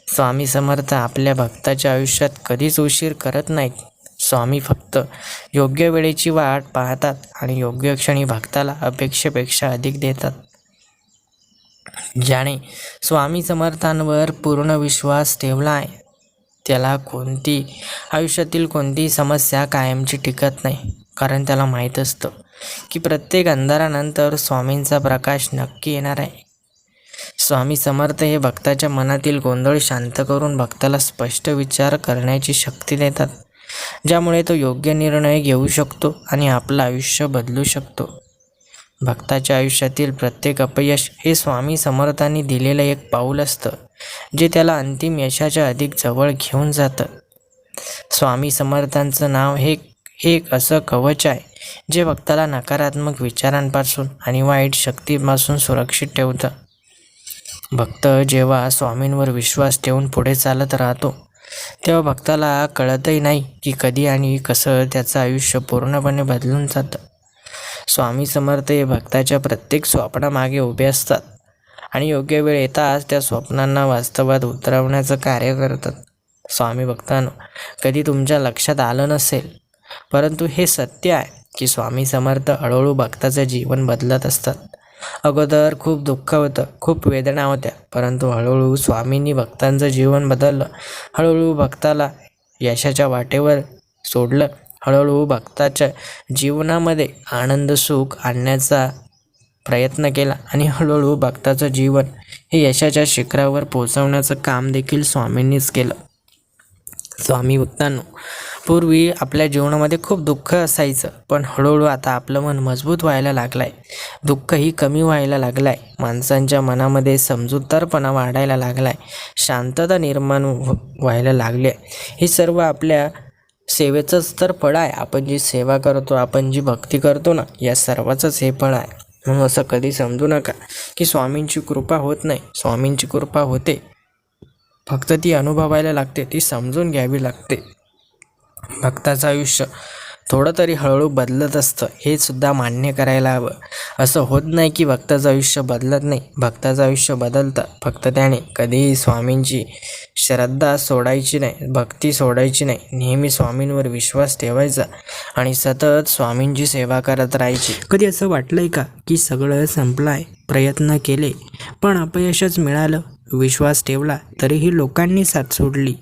स्वामी समर्थ आपल्या भक्ताच्या आयुष्यात कधीच उशीर करत नाहीत. स्वामी फक्त योग्य वेळेची वाट पाहतात आणि योग्य क्षणी भक्ताला अपेक्षेपेक्षा अधिक देतात. ज्याने स्वामी समर्थांवर पूर्ण विश्वास ठेवला आहे, त्याला आयुष्यातील कोणतीही समस्या कायमची टिकत नाही, कारण त्याला माहीत असतं की प्रत्येक अंधारानंतर स्वामींचा प्रकाश नक्की येणार आहे. स्वामी समर्थ हे भक्ताच्या मनातील गोंधळ शांत करून भक्ताला स्पष्ट विचार करण्याची शक्ती देतात, ज्यामुळे तो योग्य निर्णय घेऊ शकतो आणि आपलं आयुष्य बदलू शकतो. भक्ताच्या आयुष्यातील प्रत्येक अपयश हे स्वामी समर्थांनी दिलेलं एक पाऊल असतं, जे त्याला अंतिम यशाच्या अधिक जवळ घेऊन जातं. स्वामी समर्थांचं नाव हे एक असं कवच आहे जे भक्ताला नकारात्मक विचारांपासून आणि वाईट शक्तीपासून सुरक्षित ठेवतं. भक्त जेव्हा स्वामींवर विश्वास ठेवून पुढे चालत राहतो, तेव्हा भक्ताला कळतही नाही की कधी आणि कसं त्याचं आयुष्य पूर्णपणे बदलून जातं. स्वामी समर्थ हे भक्ताच्या प्रत्येक स्वप्नामागे उभे असतात आणि योग्य वेळ येताच त्या स्वप्नांना वास्तवात उतरवण्याचं कार्य करतात. स्वामी भक्तांनो, कधी तुमच्या लक्षात आलं नसेल, परंतु हे सत्य आहे की स्वामी समर्थ हळूहळू भक्ताचं जीवन बदलत असतात. अगोदर खूप दुःख होतं, खूप वेदना होत्या, परंतु हळूहळू स्वामींनी भक्तांचं जीवन बदललं. हळूहळू भक्ताला यशाच्या वाटेवर सोडलं. हळूहळू भक्ताच्या जीवनामध्ये आनंद सुख आणण्याचा प्रयत्न केला आणि हळूहळू भक्ताचं जीवन हे यशाच्या शिखरावर पोहोचवण्याचं काम देखील स्वामींनीच केलं. स्वामी भक्तांनो, पूर्वी आपल्या जीवनामध्ये खूप दुःख असायचं, पण हळूहळू आता आपलं मन मजबूत व्हायला लागलं आहे. दुःखही कमी व्हायला लागलाय, माणसांच्या मनामध्ये समजूतदारपणा वाढायला लागलाय, शांतता निर्माण व्हायला लागली आहे. हे सर्व आपल्या सेवेचंच तर फळ आहे. आपण जी सेवा करतो, आपण जी भक्ती करतो ना, या सर्वाचंच हे फळ आहे. म्हणून असं कधी समजू नका की स्वामींची कृपा होत नाही. स्वामींची कृपा होते, फक्त ती अनुभवायला लागते, ती समजून घ्यावी लागते. भक्ताचं आयुष्य थोडं तरी हळूहळू बदलत असतं, हे सुद्धा मान्य करायला हवं. असं होत नाही की भक्ताचं आयुष्य बदलत नाही. भक्ताचं आयुष्य बदलतं, फक्त त्याने कधीही स्वामींची श्रद्धा सोडायची नाही, भक्ती सोडायची नाही. नेहमी स्वामींवर विश्वास ठेवायचा आणि सतत स्वामींची सेवा करत राहायची. कधी असं वाटलंय का की सगळं संपलं आहे, प्रयत्न केले पण अपयशच मिळालं, विश्वास ठेवला तरीही लोकांनी साथ सोडली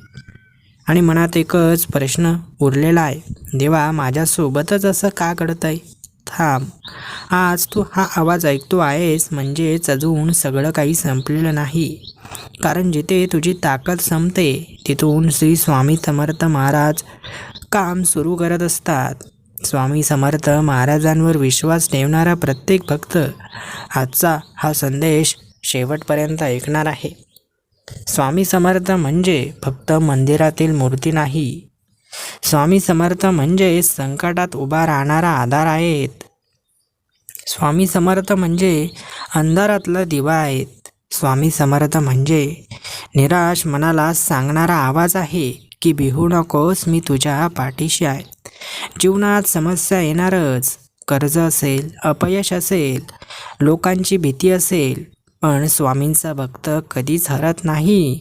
आणि मनात एकच प्रश्न उरलेला आहे, देवा माझ्यासोबतच असं का घडत आहे? थांब, आज तू हा आवाज ऐकतो आहेस म्हणजेच अजून सगळं काही संपलेलं नाही. कारण जिथे तुझी ताकद संपते तिथून श्री स्वामी समर्थ महाराज काम सुरू करत असतात. स्वामी समर्थ महाराजांवर विश्वास ठेवणारा प्रत्येक भक्त आजचा हा संदेश शेवटपर्यंत ऐकणार आहे. स्वामी समर्थ म्हणजे फक्त मंदिरातील मूर्ती नाही. स्वामी समर्थ म्हणजे संकटात उभा राहणारा आधार आहेत. स्वामी समर्थ म्हणजे अंधारातला दिवा आहेत. स्वामी समर्थ म्हणजे निराश मनाला सांगणारा आवाज आहे की भिवू नकोस, मी तुझ्या पाठीशी आहे. जीवनात समस्या येणारच, कर्ज असेल, अपयश असेल, लोकांची भीती असेल, पण स्वामींचा भक्त कधीच हरत नाही.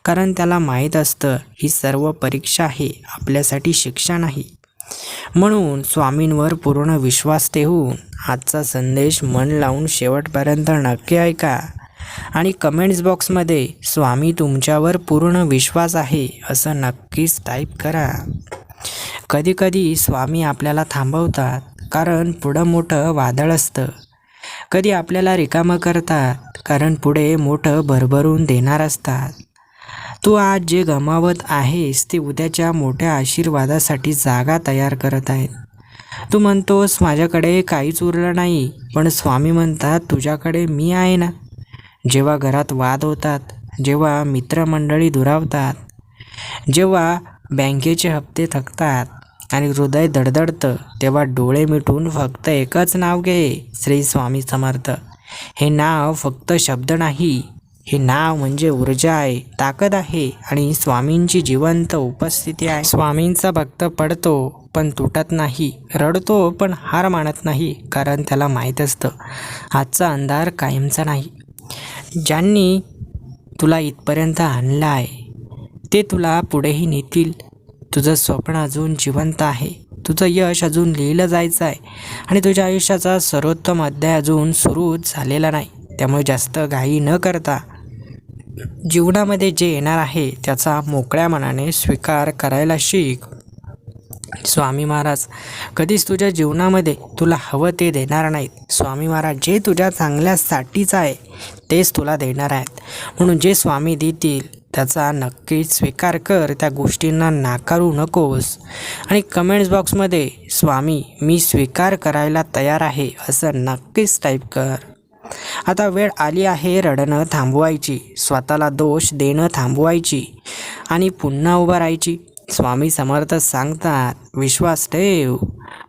कारण त्याला माहीत असतं ही सर्व परीक्षा आहे, आपल्यासाठी शिक्षा नाही. म्हणून स्वामींवर पूर्ण विश्वास ठेवून आजचा संदेश मन लावून शेवटपर्यंत नक्की ऐका आणि कमेंट्स बॉक्समध्ये स्वामी तुमच्यावर पूर्ण विश्वास आहे असं नक्कीच टाईप करा. कधीकधी स्वामी आपल्याला थांबवतात कारण पुढं मोठं वादळ असतं. कधी आपल्याला रिकामं करतात कारण पुढे मोठं भरभरून देणार असतात. तू आज जे गमावत आहेस ते उद्याच्या मोठ्या आशीर्वादासाठी जागा तयार करत आहेत. तू म्हणतोस माझ्याकडे काहीच उरलं नाही, पण स्वामी म्हणतात तुझ्याकडे मी आहे ना. जेव्हा घरात वाद होतात, जेव्हा मित्रमंडळी दुरावतात, जेव्हा बँकेचे हप्ते थकतात आणि हृदय धडधडतं, तेव्हा डोळे मिटून फक्त एकच नाव घे, श्री स्वामी समर्थ. हे नाव फक्त शब्द नाही, हे नाव म्हणजे ऊर्जा आहे, ताकद आहे आणि स्वामींची जिवंत उपस्थिती आहे. स्वामींचा भक्त पडतो पण तुटत नाही, रडतो पण हार मानत नाही, कारण त्याला माहीत असतं आजचा अंधार कायमचा नाही. ज्यांनी तुला इथपर्यंत आणलं आहे ते तुला पुढेही नेतील. तुझं स्वप्न अजून जिवंत आहे, तुझं यश अजून लिहिलं जायचं आहे आणि तुझ्या आयुष्याचा सर्वोत्तम अध्याय अजून सुरूच झालेला नाही. त्यामुळे जास्त घाई न करता जीवनामध्ये जे येणार आहे त्याचा मोकळ्या मनाने स्वीकार करायला शिक. स्वामी महाराज कधीच तुझ्या जीवनामध्ये तुला हवं ते देणार नाहीत. स्वामी महाराज जे तुझ्या चांगल्यासाठीच आहे तेच तुला देणार आहेत. म्हणून जे स्वामी देतील त्याचा नक्कीच स्वीकार कर, त्या गोष्टींना नाकारू नकोस आणि कमेंट्स बॉक्समध्ये स्वामी मी स्वीकार करायला तयार आहे असं नक्कीच टाईप कर. आता वेळ आली आहे रडणं थांबवायची, स्वतःला दोष देणं थांबवायची आणि पुन्हा उभं राहायची. स्वामी समर्थ सांगतात विश्वास ठेव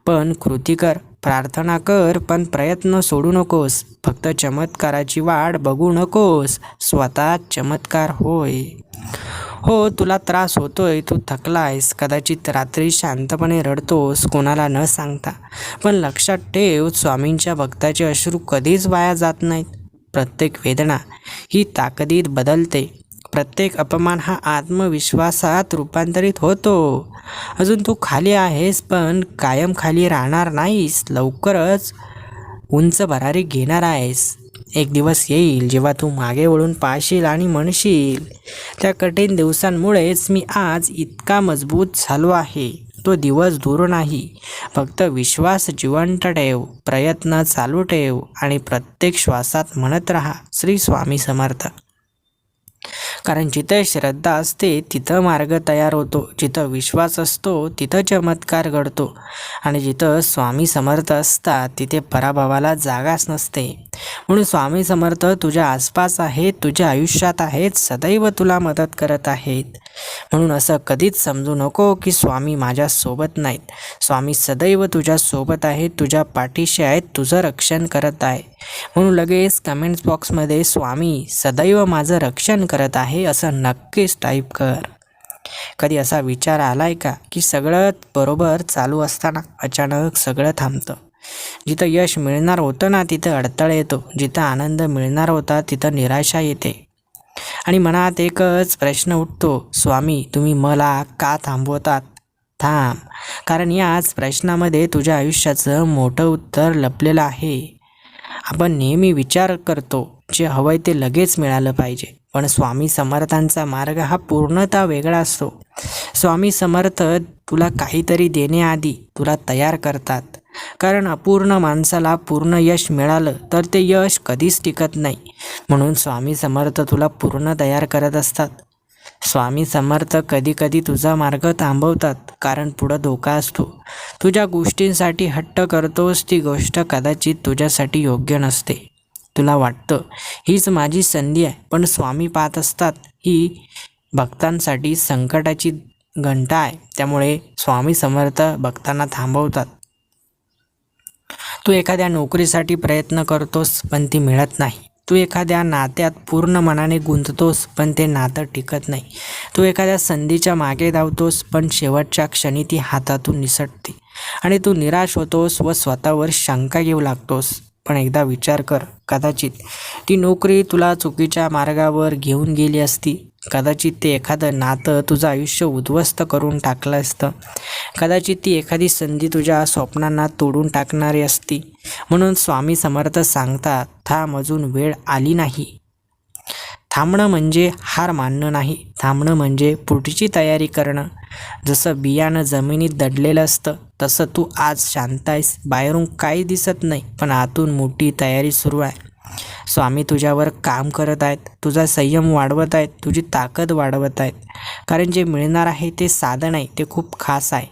पण कृती कर, प्रार्थना कर पण प्रयत्न सोडू नकोस, फक्त चमत्काराची वाट बघू नकोस, स्वतः चमत्कार होय. हो तुला त्रास होतोय, तू थकला आहेस, कदाचित रात्री शांतपणे रडतोस कोणाला न सांगता, पण लक्षात ठेव स्वामींच्या भक्ताचे अश्रू कधीच वाया जात नाहीत. प्रत्येक वेदना ही ताकदीत बदलते, प्रत्येक अपमान हा आत्मविश्वासात रूपांतरित होतो. अजून तू खाली आहेस पण कायम खाली राहणार नाहीस, लवकरच उंच भरारी घेणार आहेस. एक दिवस येईल जेव्हा तू मागे वळून पाहशील आणि म्हणशील त्या कठीण दिवसांमुळेच मी आज इतका मजबूत झालो आहे. तो दिवस दूर नाही, फक्त विश्वास जिवंत ठेव, प्रयत्न चालू ठेव आणि प्रत्येक श्वासात म्हणत राहा श्री स्वामी समर्थ. कारण जिथं श्रद्धा असते तिथं मार्ग तयार होतो, जिथं विश्वास असतो तिथं चमत्कार घडतो आणि जिथं स्वामी समर्थ असतात तिथे पराभवाला जागाच नसते. म्हणून स्वामी समर्थ तुझ्या आसपास आहेत, तुझ्या आयुष्यात आहेत, सदैव तुला मदत करत आहेत. म्हणून असं कधीच समजू नको की स्वामी माझ्यासोबत नाहीत. स्वामी सदैव तुझ्यासोबत आहेत, तुझ्या पाठीशी आहेत, तुझं रक्षण करत आहे. म्हणून लगेच कमेंट्स बॉक्समध्ये स्वामी सदैव माझं रक्षण करत आहे असं नक्कीच टाईप कर. कधी असा विचार आलाय का की सगळं बरोबर चालू असताना अचानक सगळं थांबतं? जिथं यश मिळणार होतं ना तिथं अडथळा येतो, जिथं आनंद मिळणार होता तिथं निराशा येते आणि मनात एकच प्रश्न उठतो, स्वामी तुम्ही मला का थांबवतात? थांब, कारण याच प्रश्नामध्ये तुझ्या आयुष्याचं मोठं उत्तर लपलेलं आहे. आपण नेहमी विचार करतो जे हवंय ते लगेच मिळालं पाहिजे, पण स्वामी समर्थांचा मार्ग हा पूर्णतः वेगळा असतो. स्वामी समर्थ तुला काहीतरी देण्याआधी तुला तयार करतात, कारण अपूर्ण माणसाला पूर्ण यश मिळालं तर ते यश कधीच टिकत नाही. म्हणून स्वामी समर्थ तुला पूर्ण तयार करत असतात. स्वामी समर्थ कधी कधी तुझा मार्ग थांबवतात, कारण पुढं धोका असतो. तुझ्या गोष्टींसाठी हट्ट करतोस, ती गोष्ट कदाचित तुझ्यासाठी योग्य नसते. तुला वाटतं हीच माझी संधी आहे, पण स्वामी पाहत असतात ही भक्तांसाठी संकटाची घंटा आहे. त्यामुळे स्वामी समर्थ भक्तांना थांबवतात. तू एखाद्या नोकरीसाठी प्रयत्न करतोस पण ती मिळत नाही. तू एखाद्या नात्यात पूर्ण मनाने गुंततोस पण ते नातं टिकत नाही. तू एखाद्या संधीच्या मागे धावतोस पण शेवटच्या क्षणी ती हातातून निसटते आणि तू निराश होतोस व स्वतःवर शंका घेऊ लागतोस. पण एकदा विचार कर, कदाचित ती नोकरी तुला चुकीच्या मार्गावर घेऊन गेली असती. कदाचित ते एखादं नातं तुझं आयुष्य उद्ध्वस्त करून टाकलं असतं. कदाचित ती एखादी संधी तुझ्या स्वप्नांना तोडून टाकणारी असती. म्हणून स्वामी समर्थ सांगतात, थांब, अजून वेळ आली नाही. थांबणं म्हणजे हार मानणं नाही, थांबणं म्हणजे पुढची तयारी करणं. जसं बियाणं जमिनीत दडलेलं असतं तसं तू आज शांत आहेस, बाहेरून काही दिसत नाही पण आतून मोठी तयारी सुरू आहे. स्वामी तुझ्यावर काम करत आहेत, तुझा संयम वाढवत आहेत, तुझी ताकद वाढवत आहेत. कारण जे मिळणार आहे ते साधं नाही, ते खूप खास आहे.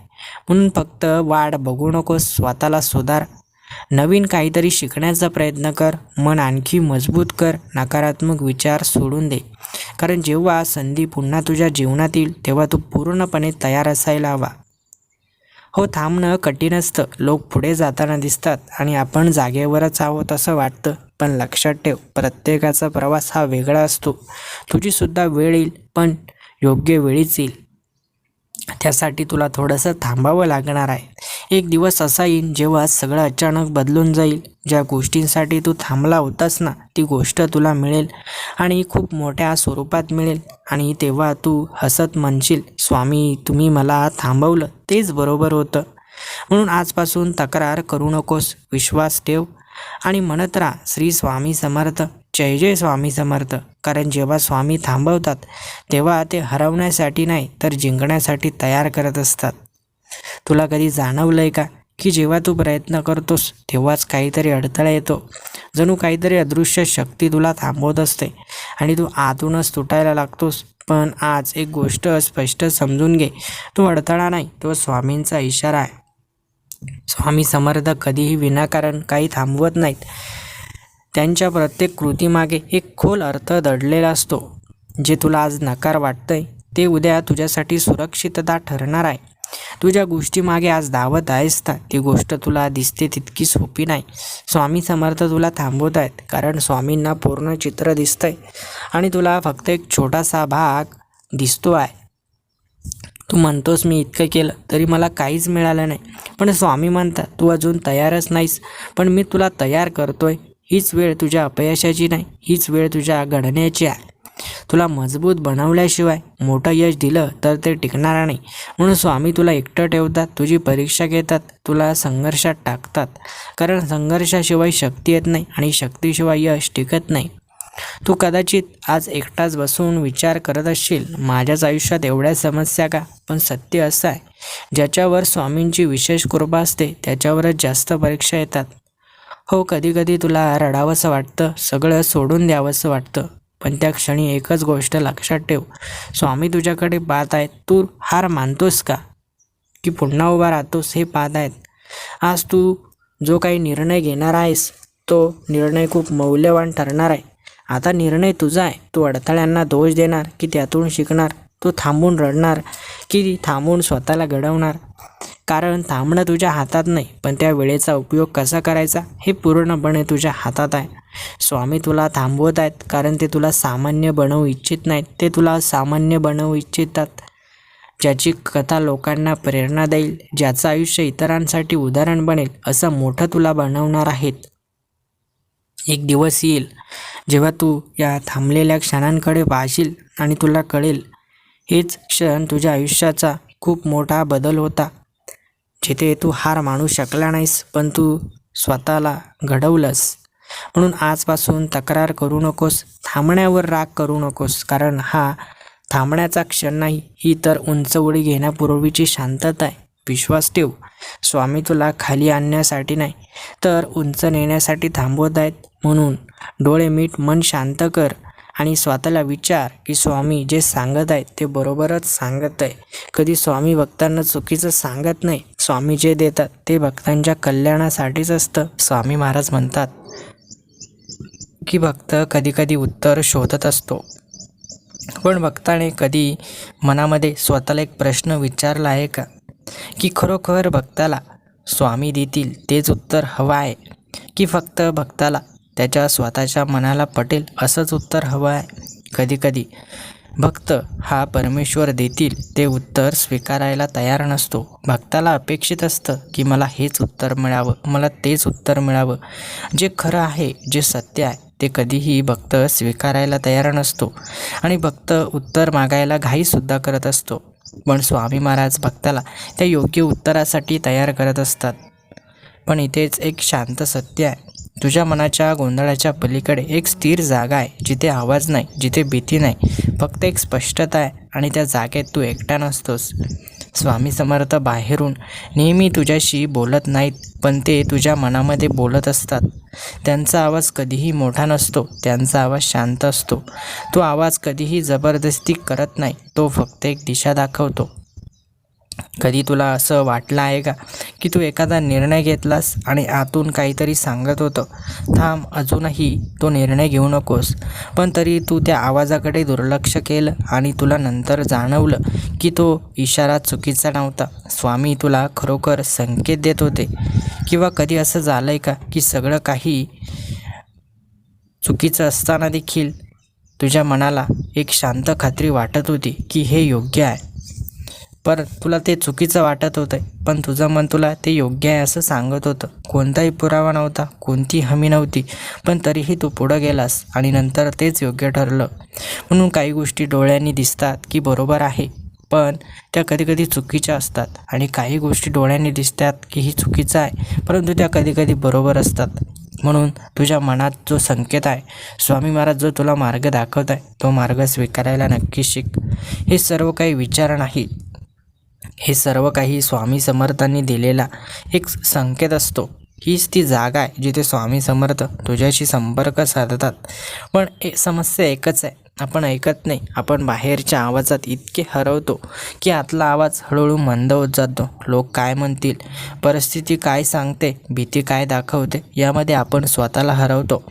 म्हणून फक्त वाट बघू नकोस, स्वतःला सुधार, नवीन काहीतरी शिकण्याचा प्रयत्न कर, मन आणखी मजबूत कर, नकारात्मक विचार सोडून दे. कारण जेव्हा संधी पुन्हा तुझ्या जीवनात येईल तेव्हा तू पूर्णपणे तयार असायला हवा. हो, थांबणं कठीण असतं. लोक पुढे जाताना दिसतात आणि आपण जागेवरच आहोत असं वाटतं. पण लक्षात ठेव, प्रत्येकाचा प्रवास हा वेगळा असतो. तुझीसुद्धा वेळ येईल, पण योग्य वेळीच येईल. त्यासाठी तुला थोडंसं थांबावं लागणार आहे. एक दिवस असा येईल जेव्हा सगळं अचानक बदलून जाईल. ज्या गोष्टींसाठी तू थांबला होतास ना ती गोष्ट तुला मिळेल आणि खूप मोठ्या स्वरूपात मिळेल. आणि तेव्हा तू हसत म्हणशील, स्वामी तुम्ही मला थांबवलं, तेच बरोबर होतं. म्हणून आजपासून तक्रार करू नकोस, विश्वास ठेव आणि म्हणत राहा, श्री स्वामी समर्थ, जय जय स्वामी समर्थ. कारण जेव्हा स्वामी थांबवतात तेव्हा ते हरवण्यासाठी नाही तर जिंकण्यासाठी तयार करत असतात. तुला कधी जाणवलं आहे का की जेव्हा तू प्रयत्न करतोस तेव्हाच काहीतरी अडथळा येतो? जणू काहीतरी अदृश्य शक्ती तुला थांबवत असते आणि तू आतूनच तुटायला लागतोस. पण आज एक गोष्ट स्पष्ट समजून घे, तो अडथळा नाही, तो स्वामींचा इशारा आहे. स्वामी समर्थ कधीही विनाकारण काही थांबवत नाहीत. त्यांच्या प्रत्येक कृतीमागे एक खोल अर्थ दडलेला असतो. जे तुला आज नकार वाटतंय ते उद्या तुझ्यासाठी सुरक्षितता ठरणार आहे. तुझ्या गोष्टीमागे आज धावत आहेस ना, ती गोष्ट तुला दिसते तितकी सोपी नाही. स्वामी समर्थ तुला थांबवत आहेत कारण स्वामींना पूर्ण चित्र दिसतंय आणि तुला फक्त एक छोटासा भाग दिसतो आहे. तू म्हणतोस मी इतकं केलं तरी मला काहीच मिळालं नाही, पण स्वामी म्हणतात तू अजून तयारच नाहीस, पण मी तुला तयार करतोय. हीच वेळ तुझ्या अपयशाची नाही, हीच वेळ तुझ्या घडण्याची आहे. तुला मजबूत बनवल्याशिवाय मोठं यश दिलं तर ते टिकणार नाही. म्हणून स्वामी तुला एकटं ठेवतात, तुझी परीक्षा घेतात, तुला संघर्षात टाकतात. कारण संघर्षाशिवाय शक्ती येत नाही आणि शक्तीशिवाय यश टिकत नाही. तू कदाचित आज एकटाच बसून विचार करत असशील, माझ्याच आयुष्यात एवढ्या समस्या का? पण सत्य असं आहे, ज्याच्यावर स्वामींची विशेष कृपा असते त्याच्यावरच जास्त परीक्षा येतात. हो, कधी कधी तुला रडावंसं वाटतं, सगळं सोडून द्यावंसं वाटतं, पण त्या क्षणी एकच गोष्ट लक्षात ठेव, स्वामी तुझ्याकडे पाहत आहेत. तू हार मानतोस का की पुन्हा उभा राहतोस हे पाहत आहेत. आज तू जो काही निर्णय घेणार आहेस तो निर्णय खूप मौल्यवान ठरणार आहे. आता निर्णय तुझा आहे. तू अडथळ्यांना दोष देणार की त्यातून शिकणार? तू थांबून रडणार की थांबून स्वतःला घडवणार? कारण थांबणं तुझ्या हातात नाही, पण त्या वेळेचा उपयोग कसा करायचा हे पूर्णपणे तुझ्या हातात आहे. स्वामी तुला थांबवत आहेत कारण ते तुला सामान्य बनवू इच्छित नाहीत, ते तुला सामान्य बनवू इच्छितात. ज्याची कथा लोकांना प्रेरणा देईल, ज्याचं आयुष्य इतरांसाठी उदाहरण बनेल, असं मोठं तुला बनवणार आहेत. एक दिवस येईल जेव्हा तू या थांबलेल्या क्षणांकडे पाहशील आणि तुला कळेल हेच क्षण तुझ्या आयुष्याचा खूप मोठा बदल होता. जिथे तू हार मानू शकला नाहीस, पण तू स्वतःला घडवलंस. म्हणून आजपासून तक्रार करू नकोस, थांबण्यावर राग करू नकोस, कारण हा थांबण्याचा क्षण नाही, ही तर उंच उडी घेण्यापूर्वीची शांतता आहे. विश्वास ठेव, स्वामी तुला खाली आणण्यासाठी नाही तर उंच नेण्यासाठी थांबवत आहेत. म्हणून डोळे मीट, मन शांत कर आणि स्वतःला विचार की स्वामी जे सांगत आहेत ते बरोबरच सांगत आहे. कधी स्वामी भक्तांना चुकीचं सांगत नाही. स्वामी जे देतात ते भक्तांच्या कल्याणासाठीच असतं. स्वामी महाराज म्हणतात की भक्त कधी कधी उत्तर शोधत असतो, पण भक्ताने कधी मनामध्ये स्वतःला एक प्रश्न विचारला आहे का की खरोखर भक्ताला स्वामी देतील तेच उत्तर हवं आहे, की फक्त भक्ताला त्याच्या स्वतःच्या मनाला पटेल असंच उत्तर हवं आहे? कधीकधी भक्त हा परमेश्वर देतील ते उत्तर स्वीकारायला तयार नसतो. भक्ताला अपेक्षित असतं की मला हेच उत्तर मिळावं, मला तेच उत्तर मिळावं. जे खरं आहे, जे सत्य आहे ते कधीही भक्त स्वीकारायला तयार नसतो आणि भक्त उत्तर मागायला घाईसुद्धा करत असतो. पण स्वामी महाराज भक्ताला त्या योग्य उत्तरासाठी तयार करत असतात. पण इथेच एक शांत सत्य आहे. तुझ्या मनाच्या गोंधळाच्या पलीकडे एक स्थिर जागा आहे, जिथे आवाज नाही, जिथे भीती नाही, फक्त एक स्पष्टता आहे. आणि त्या जागेत तू एकटा नसतोस. स्वामी समर्थ बाहेरून नेहमी तुझ्याशी बोलत नाहीत, पण ते तुझ्या मनामध्ये बोलत असतात. त्यांचा आवाज कधीही मोठा नसतो, त्यांचा आवाज शांत असतो. तो आवाज कधीही जबरदस्ती करत नाही, तो फक्त एक दिशा दाखवतो. कधी तुला असं वाटलं आहे का की तू एखादा निर्णय घेतलास आणि आतून काहीतरी सांगत होतं, थांब, अजूनही तो निर्णय घेऊ नकोस, पण तरी तू त्या आवाजाकडे दुर्लक्ष केलं आणि तुला नंतर जाणवलं की तो इशारा चुकीचा नव्हता, स्वामी तुला खरोखर संकेत देत होते? किंवा कधी असं झालं आहे का की सगळं काही चुकीचं असताना देखील तुझ्या मनाला एक शांत खात्री वाटत होती की हे योग्य आहे, पर तुला ते चुकीचं वाटत होतं, पण तुझं मन तुला ते योग्य आहे असं सांगत होतं. कोणताही पुरावा नव्हता, कोणती हमी नव्हती, पण तरीही तू पुढं गेलास आणि नंतर तेच योग्य ठरलं. म्हणून काही गोष्टी डोळ्यांनी दिसतात की बरोबर आहे, पण त्या कधीकधी चुकीच्या असतात. आणि काही गोष्टी डोळ्यांनी दिसतात की ही चुकीचं आहे, परंतु त्या कधीकधी बरोबर असतात. म्हणून तुझ्या मनात जो संकेत आहे, स्वामी महाराज जो तुला मार्ग दाखवत आहे, तो मार्ग स्वीकारायला नक्की शिक. हे सर्व काही विचार नाही, हे सर्व काही स्वामी समर्थांनी दिलेला एक संकेत असतो. हीच ती जागा आहे जिथे स्वामी समर्थ तुझ्याशी संपर्क साधतात. पण समस्या एकच आहे, आपण ऐकत नाही. आपण बाहेरच्या आवाजात इतके हरवतो की आतला आवाज हळूहळू मंद होत जातो. लोक काय म्हणतील, परिस्थिती काय सांगते, भीती काय दाखवते, यामध्ये आपण स्वतःला हरवतो.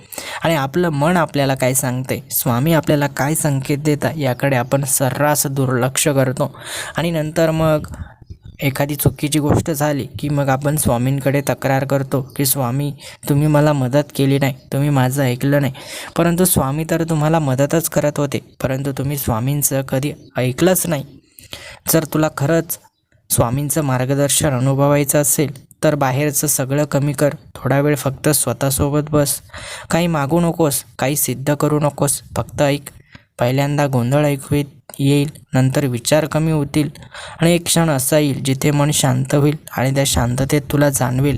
आणि आपलं मन आपल्याला काय सांगते, स्वामी आपल्याला काय संकेत देतात, याकडे आपण सर्रास दुर्लक्ष करतो. आणि नंतर मग एखादी चुकीची गोष्ट झाली की मग आपण स्वामींकडे तक्रार करतो की स्वामी, तुम्ही मला मदत केली नाही, तुम्ही माझं ऐकलं नाही. परंतु स्वामी तर तुम्हाला मदतच करत होते, परंतु तुम्ही स्वामींचं कधी ऐकलंच नाही. जर तुला खरंच स्वामींचं मार्गदर्शन अनुभवायचं असेल तर बाहेरचं सगळं कमी कर. थोडा वेळ फक्त स्वतःसोबत बस. काही मागू नकोस, काही सिद्ध करू नकोस, फक्त ऐक. पहिल्यांदा गोंधळ ऐकू येईल, नंतर विचार कमी होतील आणि एक क्षण असा येईल जिथे मन शांत होईल आणि त्या शांततेत तुला जाणवेल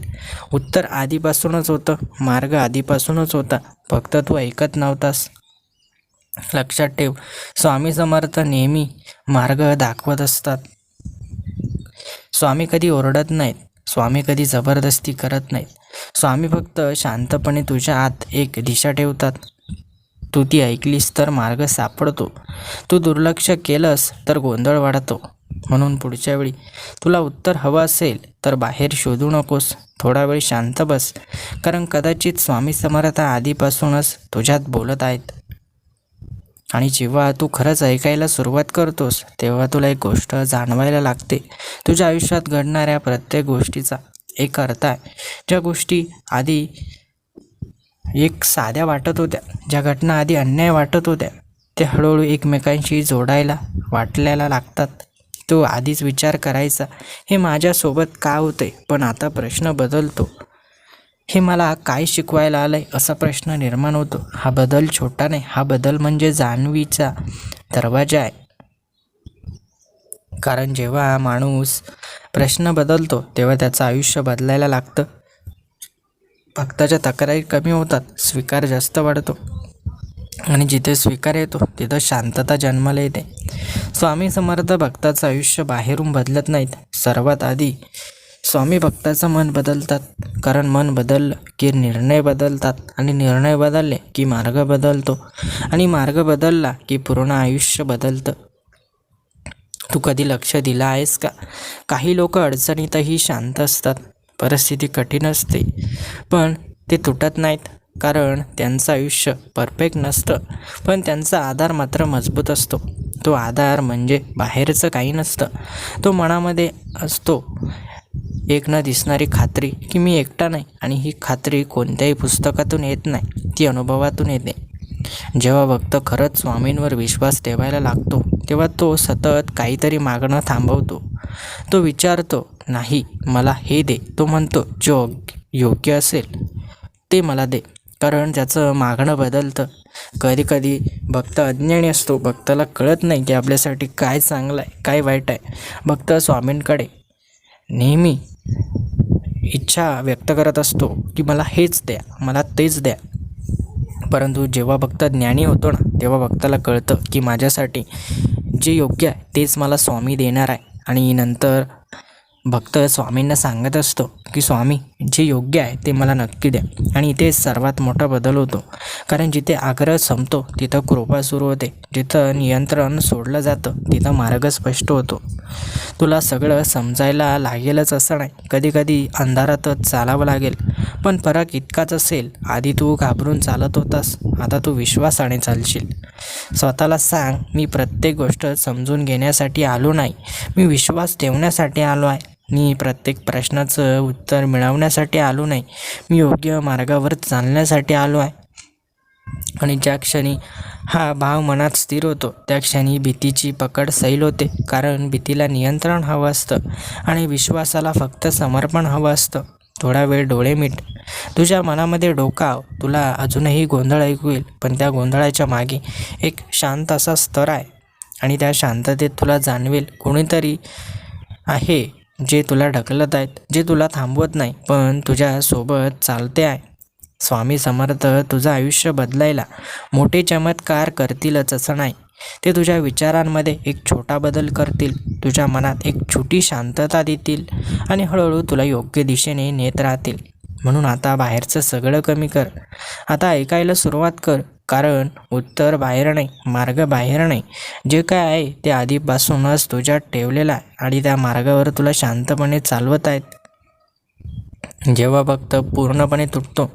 उत्तर आधीपासूनच होतं, मार्ग आधीपासूनच होता, फक्त तू ऐकत नव्हतास. लक्षात ठेव, स्वामी समर्थ नेहमी मार्ग दाखवत असतात. स्वामी कधी ओरडत नाहीत, स्वामी कधी जबरदस्ती करत नाहीत. स्वामी फक्त शांतपणे तुझ्या आत एक दिशा ठेवतात. तू ती ऐकलीस तर मार्ग सापडतो, तू दुर्लक्ष केलंस तर गोंधळ वाढतो. म्हणून पुढच्या वेळी तुला उत्तर हवं असेल तर बाहेर शोधू नकोस, थोडा वेळ शांत बस, कारण कदाचित स्वामी समर्थ आधीपासूनच तुझ्यात बोलत आहेत. आणि जेव्हा तू खरंच ऐकायला सुरुवात करतोस तेव्हा तुला एक गोष्ट जाणवायला लागते. तुझ्या आयुष्यात घडणाऱ्या प्रत्येक गोष्टीचा एक अर्थ आहे. ज्या गोष्टी आधी एक साध्या वाटत होत्या, ज्या घटना आधी अन्याय वाटत होत्या, ते हळूहळू एकमेकांशी जोडायला वाटल्याला लागतात. तो आधीच विचार करायचा, हे माझ्यासोबत का होते, पण आता प्रश्न बदलतो, हे मला काय शिकवायला आलंय असा प्रश्न निर्माण होतो. हा बदल छोटा नाही, हा बदल म्हणजे जाणवीचा दरवाजा आहे. कारण जेव्हा माणूस प्रश्न बदलतो तेव्हा त्याचं आयुष्य बदलायला लागतं. भक्ताच्या तक्रारी कमी होतात, स्वीकार जास्त वाढतो, आणि जिथे स्वीकार येतो तिथं शांतता जन्माला येते. स्वामी समर्थ भक्ताचं आयुष्य बाहेरून बदलत नाहीत. सर्वात आधी स्वामी भक्ताचं मन बदलतात, कारण मन बदललं की निर्णय बदलतात, आणि निर्णय बदलले की मार्ग बदलतो, आणि मार्ग बदलला की पूर्ण आयुष्य बदलतं. तू कधी लक्ष दिलं आहेस का? काही लोक अडचणीतही शांत असतात. परिस्थिती कठीण असते पण ते तुटत नाहीत, कारण त्यांचं आयुष्य परफेक्ट नसतं, पण त्यांचा आधार मात्र मजबूत असतो. तो आधार म्हणजे बाहेरचं काही नसतं, तो मनामध्ये असतो. एक न दिसणारी खात्री की मी एकटा नाही, आणि ही खात्री कोणत्याही पुस्तकातून येत नाही, ती अनुभवातून येते. जेव्हा भक्त खरंच स्वामींवर विश्वास ठेवायला लागतो तेव्हा तो सतत काहीतरी मागणं थांबवतो. तो विचारतो नाही मला हे दे, तो म्हणतो जो योग्य असेल ते मला दे, कारण त्याचं मागणं बदलतं. कधीकधी भक्त अज्ञानी असतो, भक्ताला कळत नाही की आपल्यासाठी काय चांगलं आहे काय वाईट आहे. भक्त स्वामींकडे नेहमी इच्छा व्यक्त करत असतो की मला हेच द्या, मला तेच द्या. परंतु जेव्हा भक्त ज्ञानी होतो ना तेव्हा भक्ताला कळतं की माझ्यासाठी जे योग्य आहे तेच मला स्वामी देणार आहे. आणि नंतर भक्त स्वामींना सांगत असतो की स्वामी जे योग्य आहे ते मला नक्की द्या. आणि इथे सर्वात मोठा बदल होतो, कारण जिथे आग्रह संपतो तिथं कृपा सुरू होते. जिथं नियंत्रण सोडलं जातं तिथं मार्ग स्पष्ट होतो. तुला सगळं समजायला लागेलच असं नाही, कधीकधी अंधारातच चालावं लागेल, पण फरक इतकाच असेल, आधी तू घाबरून चालत होतास, आता तू विश्वासाने चालशील. स्वतःला सांग, मी प्रत्येक गोष्ट समजून घेण्यासाठी आलो नाही, मी विश्वास ठेवण्यासाठी आलो आहे. मी प्रत्येक प्रश्नाचं उत्तर मिळवण्यासाठी आलो नाही, मी योग्य मार्गावर चालण्यासाठी आलो आहे. आणि ज्या क्षणी हा भाव मनात स्थिर होतो त्या क्षणी भीतीची पकड सैल होते, कारण भीतीला नियंत्रण हवं असतं आणि विश्वासाला फक्त समर्पण हवं असतं. थोडा वेळ डोळे मिट, तुझ्या मनामध्ये डोकाव, तुला अजूनही गोंधळ ऐकू येईल, पण त्या गोंधळाच्या मागे एक शांत असा स्तर आहे, आणि त्या शांततेत तुला जाणवेल कोणीतरी आहे जे तुला ढकलत आहेत, जे तुला थांबवत नाही पण तुझ्या सोबत चालते आहे. स्वामी समर्थ तुझं आयुष्य बदलायला मोठे चमत्कार करतीलच असं नाही, ते तुझ्या विचारांमध्ये एक छोटा बदल करतील, तुझ्या मनात एक छोटी शांतता देतील, आणि हळूहळू तुला योग्य दिशेने नेत राहतील. म्हणून आता बाहेरचं सगळं कमी कर, आता ऐकायला सुरुवात कर, कारण उत्तर बाहेर नाही, मार्ग बाहेर नाही, जे काय आहे ते आधीपासूनच तुझ्यात ठेवलेलं आहे, आणि त्या मार्गावर तुला शांतपणे चालवत आहेत. जेव्हा भक्त पूर्णपणे तुटतो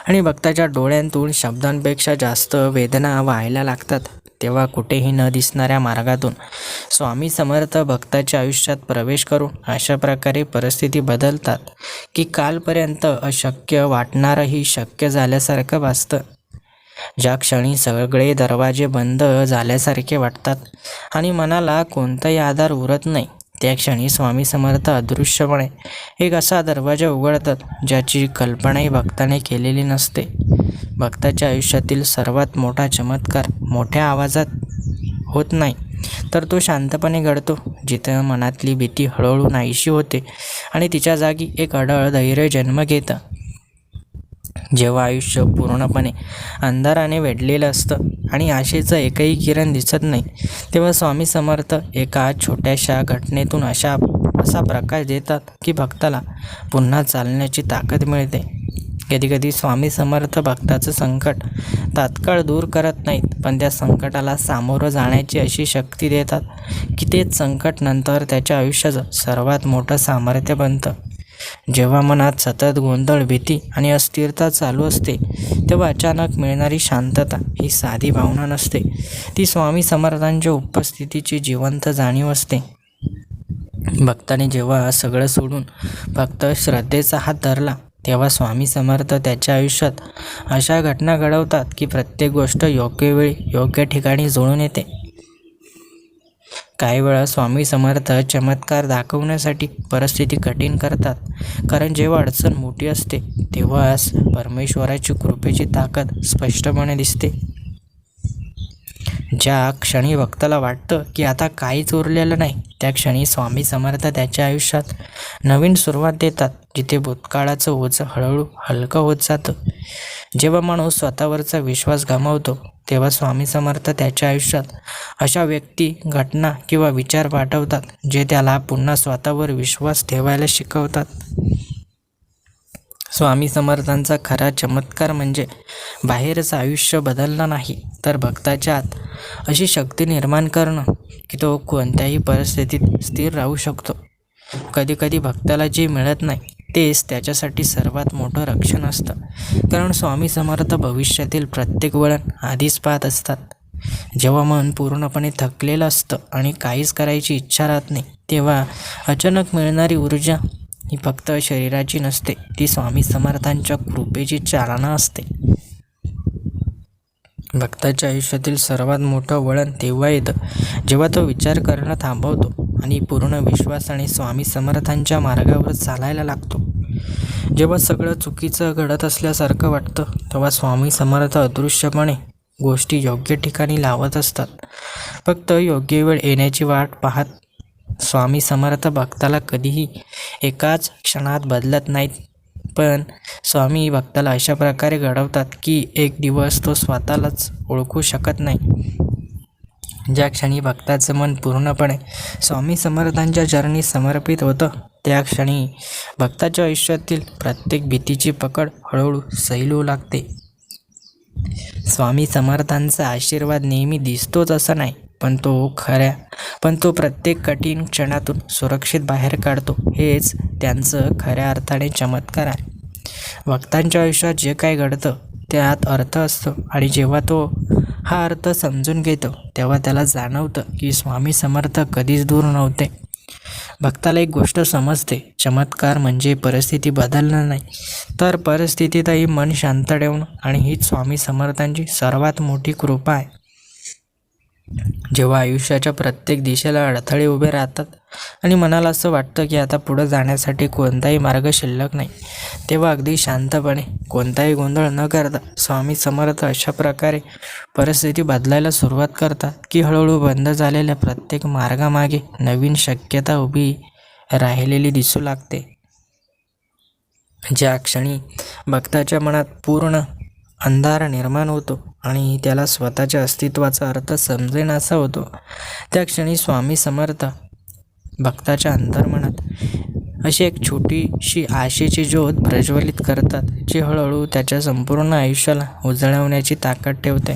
आणि भक्ताच्या डोळ्यांतून शब्दांपेक्षा जास्त वेदना वाहायला लागतात, तेव्हा कुठेही न दिसणाऱ्या मार्गातून स्वामी समर्थ भक्ताच्या आयुष्यात प्रवेश करून अशा प्रकारे परिस्थिती बदलतात की कालपर्यंत अशक्य वाटणारही शक्य झाल्यासारखं भासतं. ज्या क्षणी सगळे दरवाजे बंद झाल्यासारखे वाटतात आणि मनाला कोणताही आधार उरत नाही, त्या क्षणी स्वामी समर्थ अदृश्यपणे एक असा दरवाजा उघडतात ज्याची कल्पनाही भक्ताने केलेली नसते. भक्ताच्या आयुष्यातील सर्वात मोठा चमत्कार मोठ्या आवाजात होत नाही, तर तो शांतपणे घडतो, जिथं मनातली भीती हळूहळू नाहीशी होते आणि तिच्या जागी एक अढळ धैर्य जन्म घेतं. जेव्हा आयुष्य पूर्णपणे अंधाराने वेढलेलं असतं आणि आशेचं एकही किरण दिसत नाही, तेव्हा स्वामी समर्थ एका छोट्याशा घटनेतून असा प्रकाश देतात की भक्ताला पुन्हा चालण्याची ताकद मिळते. कधीकधी स्वामी समर्थ भक्ताचं संकट तात्काळ दूर करत नाहीत, पण त्या संकटाला सामोरं जाण्याची अशी शक्ती देतात की तेच संकट नंतर त्याच्या आयुष्याचं सर्वात मोठं सामर्थ्य बनतं. जेव्हा मनात सतत गोंधळ, भीती आणि अस्थिरता चालू असते, तेव्हा अचानक मिळणारी शांतता ही साधी भावना नसते, ती स्वामी समर्थांच्या उपस्थितीची जिवंत जाणीव असते. भक्ताने जेव्हा सगळं सोडून फक्त श्रद्धेचा हात धरला, तेव्हा स्वामी समर्थ त्याच्या आयुष्यात अशा घटना घडवतात की प्रत्येक गोष्ट योग्य वेळी योग्य ठिकाणी जुळून येते. काही वेळा स्वामी समर्थ चमत्कार दाखवण्यासाठी परिस्थिती कठीण करतात, कारण जेव्हा अडचण मोठी असते तेव्हा परमेश्वराची कृपेची ताकद स्पष्टपणे दिसते. ज्या क्षणी भक्ताला वाटतं की आता काहीच उरलेलं नाही, त्या क्षणी स्वामी समर्थ त्याच्या आयुष्यात नवीन सुरुवात देतात, जिथे भूतकाळाचं ओझं हळूहळू हलकं होत जातं. जेव्हा माणूस स्वतःवरचा विश्वास गमावतो, तेव्हा स्वामी समर्थ त्याच्या आयुष्यात अशा व्यक्ती, घटना किंवा विचार पाठवतात जे त्याला पुन्हा स्वतःवर विश्वास ठेवायला शिकवतात. स्वामी समर्थांचा खरा चमत्कार म्हणजे बाहेरचं आयुष्य बदलणं नाही, तर भक्ताच्या आत अशी शक्ती निर्माण करणं की तो कोणत्याही परिस्थितीत स्थिर राहू शकतो. कधीकधी भक्ताला जे मिळत नाही तेच त्याच्यासाठी सर्वात मोठं रक्षण असतं, कारण स्वामी समर्थ भविष्यातील प्रत्येक वळण आधीच पाहत असतात. जेव्हा मन पूर्णपणे थकलेलं असतं आणि काहीच करायची इच्छा राहत नाही, तेव्हा अचानक मिळणारी ऊर्जा ही फक्त शरीराची नसते, ती स्वामी समर्थांच्या कृपेची चालना असते. भक्ताच्या आयुष्यातील सर्वात मोठं वळण तेव्हा येतं जेव्हा तो विचार करणं थांबवतो आणि पूर्ण विश्वासाने स्वामी समर्थांच्या मार्गावर चालायला लागतो. जेव्हा सगळं चुकीचं घडत असल्यासारखं वाटतं, तेव्हा स्वामी समर्थ अदृश्यपणे गोष्टी योग्य ठिकाणी लावत असतात. फक्त योग्य वेळ येण्याची वाट पाहत. स्वामी समर्थ भक्ताला कधीही एकाच क्षणात बदलत नाहीत, पण स्वामी भक्ताला अशा प्रकारे घडवतात की एक दिवस तो स्वतःलाच ओळखू शकत नाही. ज्या क्षणी भक्ताचं मन पूर्णपणे स्वामी समर्थांच्या चरणी समर्पित होतं, त्या क्षणी भक्ताच्या आयुष्यातील प्रत्येक भीतीची पकड हळूहळू सैलू लागते. स्वामी समर्थांचा आशीर्वाद नेहमी दिसतोच असं नाही, पण तो प्रत्येक कठीण क्षणातून सुरक्षित बाहेर काढतो. हेच त्यांचं खऱ्या अर्थाने चमत्कार आहे. भक्तांच्या आयुष्यात जे काही घडतं त्यात अर्थ असतो, आणि जेव्हा तो हा अर्थ समजून घेतो, तेव्हा त्याला जाणवतं की स्वामी समर्थ कधीच दूर नव्हते. भक्ताला एक गोष्ट समजते, चमत्कार म्हणजे परिस्थिती बदलणं नाही, तर परिस्थितीतही मन शांत ठेवणं, आणि हीच स्वामी समर्थांची सर्वात मोठी कृपा आहे. जेव्हा आयुष्याच्या प्रत्येक दिशेला अडथळे उभे राहतात आणि मनाला असं वाटतं की आता पुढं जाण्यासाठी कोणताही मार्ग शिल्लक नाही, तेव्हा अगदी शांतपणे, कोणताही गोंधळ न करता स्वामी समर्थ अशा प्रकारे परिस्थिती बदलायला सुरुवात करतात की हळूहळू बंद झालेल्या प्रत्येक मार्गामागे नवीन शक्यता उभी राहिलेली दिसू लागते. ज्या क्षणी भक्ताच्या मनात पूर्ण अंधार निर्माण होतो आणि त्याला स्वतःच्या अस्तित्वाचा अर्थ समजेनासा होतो, त्या क्षणी स्वामी समर्थ भक्ताच्या अंतर्मनात अशी एक छोटीशी आशेची ज्योत प्रज्वलित करतात, जी हळूहळू त्याच्या संपूर्ण आयुष्याला उजळवण्याची ताकद ठेवते.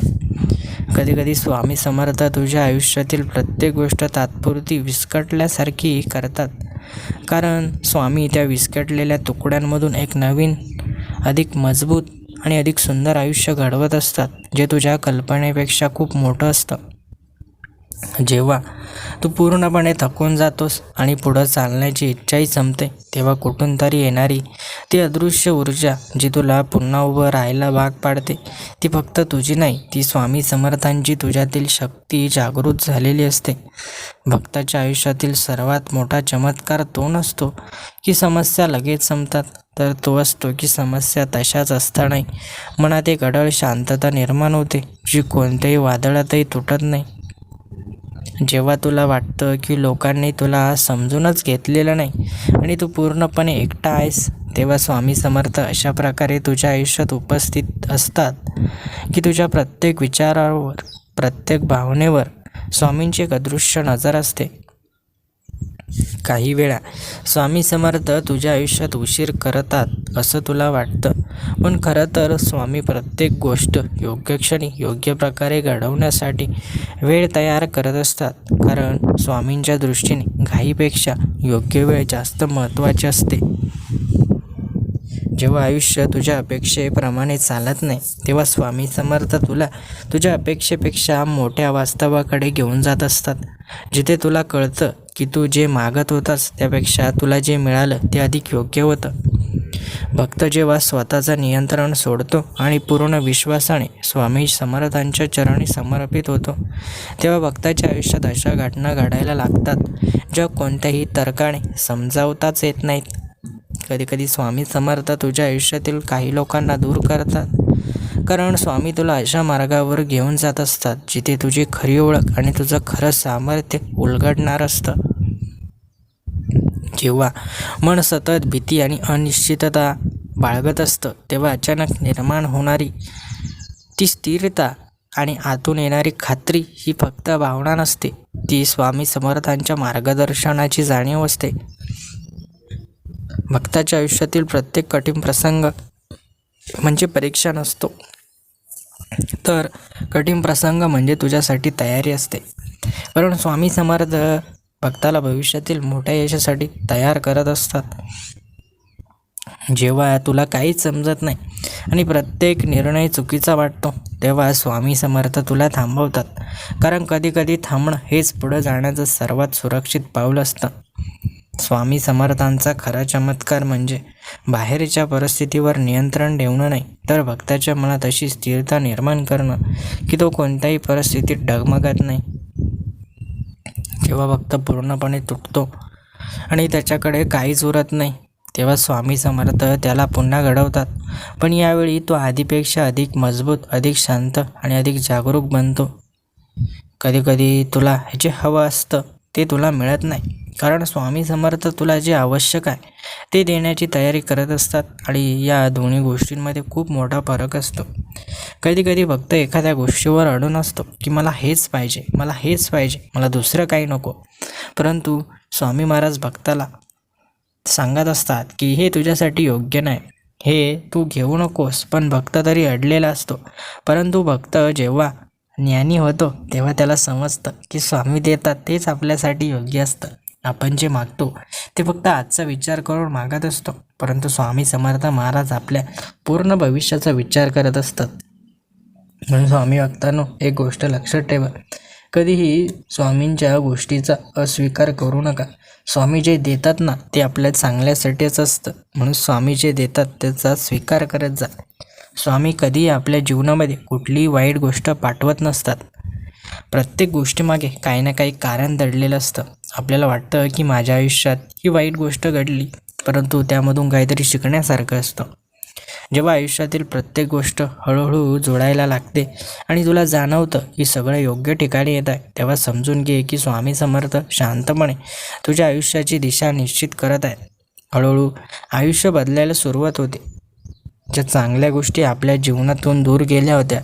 कधीकधी स्वामी समर्थ तुझ्या आयुष्यातील प्रत्येक गोष्ट तात्पुरती विस्कटल्यासारखी करतात, कारण स्वामी त्या विस्कटलेल्या तुकड्यांमधून एक नवीन, अधिक मजबूत आणि अधिक सुंदर आयुष्य घडवत असतात, जे तुझ्या कल्पनेपेक्षा खूप मोठं असतं. जेव्हा तू पूर्णपणे थकून जातोस आणि पुढं चालण्याची इच्छाही संपते, तेव्हा कुठून तरी येणारी ती अदृश्य ऊर्जा जी तुला पुन्हा उभं राहायला भाग पाडते, ती फक्त तुझी नाही, ती स्वामी समर्थांची तुझ्यातील शक्ती जागृत झालेली असते. भक्ताच्या आयुष्यातील सर्वात मोठा चमत्कार तो नसतो की समस्या लगेच संपतात, तर तो असतो की समस्या तशाच असतानाही मनात एक अढळ शांतता निर्माण होते, जी कोणत्याही वादळातही तुटत नाही. जेव्हा तुला वाटतं की लोकांनी तुला समजूनच घेतलेलं नाही आणि तू पूर्णपणे एकटा आहेस, तेव्हा स्वामी समर्थ अशा प्रकारे तुझ्या आयुष्यात उपस्थित असतात की तुझ्या प्रत्येक विचारावर, प्रत्येक भावनेवर स्वामींची एक अदृश्य नजर असते. काही वेळा स्वामी समर्थ तुझ्या आयुष्यात उशीर करतात असं तुला वाटतं, पण खरं तर स्वामी प्रत्येक गोष्ट योग्य क्षणी योग्य प्रकारे घडवण्यासाठी वेळ तयार करत असतात. कारण स्वामींच्या दृष्टीने घाईपेक्षा योग्य वेळ जास्त महत्त्वाची असते. जेव्हा आयुष्य तुझ्या अपेक्षेप्रमाणे चालत नाही, तेव्हा स्वामी समर्थ तुला तुझ्या अपेक्षेपेक्षा मोठ्या वास्तवाकडे घेऊन जात असतात, जिथे तुला कळतं की तू जे मागत होतास त्यापेक्षा तुला जे मिळालं ते अधिक योग्य होतं. भक्त जेव्हा स्वतःचं नियंत्रण सोडतो आणि पूर्ण विश्वासाने स्वामी समर्थांच्या चरणी समर्पित होतो, तेव्हा भक्ताच्या आयुष्यात अशा घटना घडायला लागतात ज्या कोणत्याही तर्काने समजावताच येत नाहीत. कधीकधी स्वामी समर्थ तुझ्या आयुष्यातील काही लोकांना दूर करतात, कारण स्वामी तुला अशा मार्गावर घेऊन जात असतात जिथे तुझी खरी ओळख आणि तुझं खरं सामर्थ्य उलगडणार असतं. जेव्हा मन सतत भीती आणि अनिश्चितता बाळगत असतं, तेव्हा अचानक निर्माण होणारी ती स्थिरता आणि आतून येणारी खात्री ही फक्त भावना नसते, ती स्वामी समर्थांच्या मार्गदर्शनाची जाणीव असते. भक्ताच्या आयुष्यातील प्रत्येक कठीण प्रसंग म्हणजे परीक्षा नसतो, तर कठीण प्रसंग म्हणजे तुझ्यासाठी तयारी असते. कारण स्वामी समर्थ भक्ताला भविष्यातील मोठ्या यशासाठी तयार करत असतात. जेव्हा तुला काहीच समजत नाही आणि प्रत्येक निर्णय चुकीचा वाटतो, तेव्हा स्वामी समर्थ तुला थांबवतात. कारण कधीकधी थांबणं हेच पुढं जाण्याचं सर्वात सुरक्षित पाऊल असतं. स्वामी समर्थांचा खरा चमत्कार म्हणजे बाहेरच्या परिस्थितीवर नियंत्रण ठेवणं नाही, तर भक्ताच्या मनात अशी स्थिरता निर्माण करणं की तो कोणत्याही परिस्थितीत डगमगत नाही. जेव्हा भक्त पूर्णपणे तुटतो आणि त्याच्याकडे काहीच उरत नाही, तेव्हा स्वामी समर्थ त्याला पुन्हा घडवतात. पण यावेळी तो आधीपेक्षा अधिक मजबूत, अधिक शांत आणि अधिक जागरूक बनतो. कधीकधी तुला जे हवं असतं ते तुला मिळत नाही, कारण स्वामी समर्थ तुला जे आवश्यक आहे ते देण्याची तयारी करत असतात, आणि या दोन्ही गोष्टींमध्ये खूप मोठा फरक असतो. कधीकधी भक्त एखाद्या गोष्टीवर अडून असतो की मला हेच पाहिजे, मला हेच पाहिजे, मला दुसरं काही नको. परंतु स्वामी महाराज भक्ताला सांगत असतात की हे तुझ्यासाठी योग्य नाही, हे तू घेऊ नकोस. पण भक्त तरी अडलेला असतो. परंतु भक्त जेव्हा ज्ञानी होतो तेव्हा त्याला समजतं की स्वामी देतात तेच आपल्यासाठी योग्य असतं. आपण जे मागतो ते फक्त आजचा विचार करून मागत असतो, परंतु स्वामी समर्थ महाराज आपल्या पूर्ण भविष्याचा विचार करत असतात. म्हणून स्वामी भक्तांनो, एक गोष्ट लक्षात ठेवा, कधीही स्वामींच्या गोष्टीचा अस्वीकार करू नका. स्वामी जे देतात ना ते आपल्या चांगल्यासाठीच असतं, म्हणून स्वामी जे देतात त्याचा स्वीकार करत जा. स्वामी कधीही आपल्या जीवनामध्ये कुठलीही वाईट गोष्ट पाठवत नसतात. प्रत्येक गोष्टीमागे काही ना काही कारण दडलेलं असतं. आपल्याला वाटतं की माझ्या आयुष्यात ही वाईट गोष्ट घडली, परंतु त्यामधून काहीतरी शिकण्यासारखं असतं. जेव्हा आयुष्यातील प्रत्येक गोष्ट हळूहळू जोडायला लागते आणि तुला जाणवतं की सगळं योग्य ठिकाणी येत आहे, तेव्हा समजून घे की स्वामी समर्थ शांतपणे तुझ्या आयुष्याची दिशा निश्चित करत आहे. हळूहळू आयुष्य बदलायला सुरुवात होते. ज्या चांगल्या गोष्टी आपल्या जीवनातून दूर गेल्या होत्या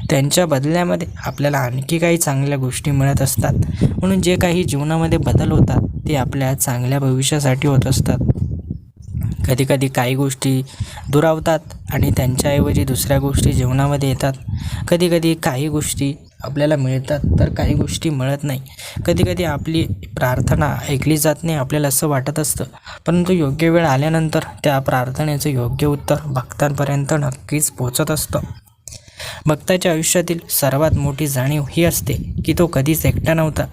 त्यांच्या बदल्यामध्ये आपल्याला आणखी काही चांगल्या गोष्टी मिळत असतात. म्हणून जे काही जीवनामध्ये बदल होतात ते आपल्या चांगल्या भविष्यासाठी होत असतात. कधीकधी काही गोष्टी दुरावतात आणि त्यांच्याऐवजी दुसऱ्या गोष्टी जीवनामध्ये येतात. कधीकधी काही गोष्टी आपल्याला मिळतात तर काही गोष्टी मिळत नाही. कधीकधी आपली प्रार्थना ऐकली जात नाही आपल्याला असं वाटत असतं, परंतु योग्य वेळ आल्यानंतर त्या प्रार्थनेचं योग्य उत्तर भक्तांपर्यंत नक्कीच पोचत असतं. भक्ताच्या आयुष्यातील सर्वात मोठी जाणीव ही असते की तो कधीच एकटा नव्हता.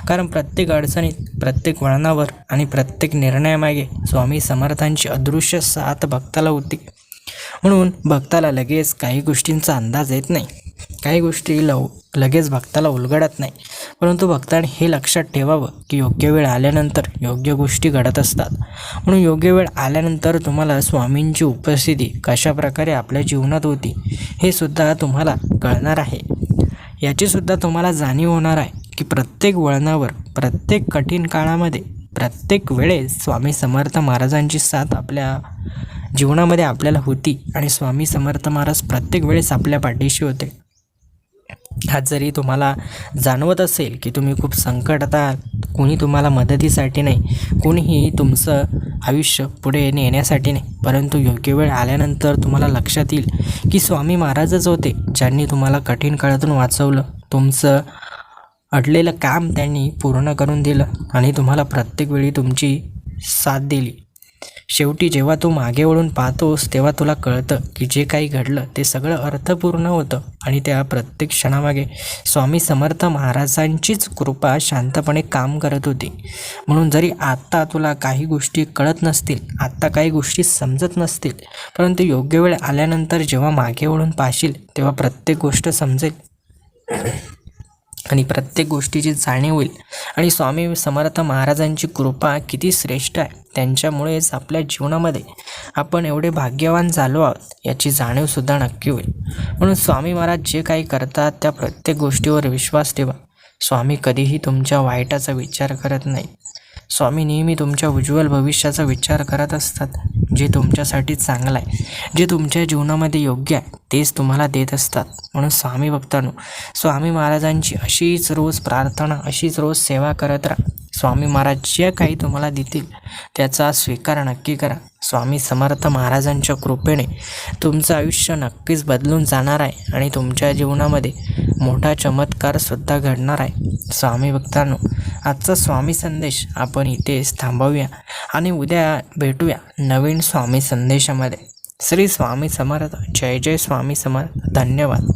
कारण प्रत्येक अडचणीत, प्रत्येक वळणावर आणि प्रत्येक निर्णयामागे स्वामी समर्थांची अदृश्य साथ भक्ताला होती. म्हणून भक्ताला लगेच काही गोष्टींचा अंदाज येत नाही, काही गोष्टी लगेच भक्ताला उलगडत नाही. परंतु भक्ताने हे लक्षात ठेवावं की योग्य वेळ आल्यानंतर योग्य गोष्टी घडत असतात. म्हणून योग्य वेळ आल्यानंतर तुम्हाला स्वामींची उपस्थिती कशा प्रकारे आपल्या जीवनात होती हे सुद्धा तुम्हाला कळणार आहे. याचीसुद्धा तुम्हाला जाणीव होणार आहे की प्रत्येक वळणावर, प्रत्येक कठीण काळामध्ये, प्रत्येक वेळेस स्वामी समर्थ महाराजांची साथ आपल्या जीवनामध्ये आपल्याला होती आणि स्वामी समर्थ महाराज प्रत्येक वेळेस आपल्या पाठीशी होते. आज जरी तुम्हाला जाणवत असेल की तुम्ही खूप संकटात आहात, कोणी तुम्हाला मदतीसाठी नाही, कोणीही तुमचं आयुष्य पुढे नेण्यासाठी नाही, परंतु योग्य वेळ आल्यानंतर तुम्हाला लक्षात येईल की स्वामी महाराजच होते ज्यांनी तुम्हाला कठीण काळातून वाचवलं. तुमचं अडलेलं काम त्यांनी पूर्ण करून दिलं आणि तुम्हाला प्रत्येक वेळी तुमची साथ दिली. शेवटी जेव्हा तू मागे वळून पाहतोस तेव्हा तुला कळतं की जे काही घडलं ते सगळं अर्थपूर्ण होतं आणि त्या प्रत्येक क्षणामागे स्वामी समर्थ महाराजांचीच कृपा शांतपणे काम करत होती. म्हणून जरी आत्ता तुला काही गोष्टी कळत नसतील, आत्ता काही गोष्टी समजत नसतील, परंतु योग्य वेळ आल्यानंतर जेव्हा मागे वळून पाहशील तेव्हा प्रत्येक गोष्ट समजेल आणि प्रत्येक गोष्टीची जाणीव होईल. आणि स्वामी समर्थ महाराजांची कृपा किती श्रेष्ठ आहे, त्यांच्यामुळेच आपल्या जीवनामध्ये आपण एवढे भाग्यवान झालो आहोत याची जाणीवसुद्धा नक्की होईल. म्हणून स्वामी महाराज जे काही करतात त्या प्रत्येक गोष्टीवर विश्वास ठेवा. स्वामी कधीही तुमच्या वाईटाचा विचार करत नाही. स्वामी नेहमी तुमच्या उज्ज्वल भविष्याचा विचार करत असतात. जे तुमच्यासाठी चांगलं आहे, जे तुमच्या जीवनामध्ये योग्य आहे तेच तुम्हाला देत असतात. म्हणून स्वामी भक्तांनो, स्वामी महाराजांची अशीच रोज प्रार्थना, अशीच रोज सेवा करत राहा. स्वामी महाराज जे काही तुम्हाला देतील त्याचा स्वीकार नक्की करा. स्वामी समर्थ महाराजांच्या कृपेने तुमचं आयुष्य नक्कीच बदलून जाणार आहे आणि तुमच्या जीवनामध्ये मोठा चमत्कारसुद्धा घडणार आहे. स्वामी भक्तांनो, आजचा स्वामी संदेश आपण इथेच थांबवूया आणि उद्या भेटूया नवीन स्वामी संदेशामध्ये. श्री स्वामी समर्थ. जय जय स्वामी समर्थ. धन्यवाद.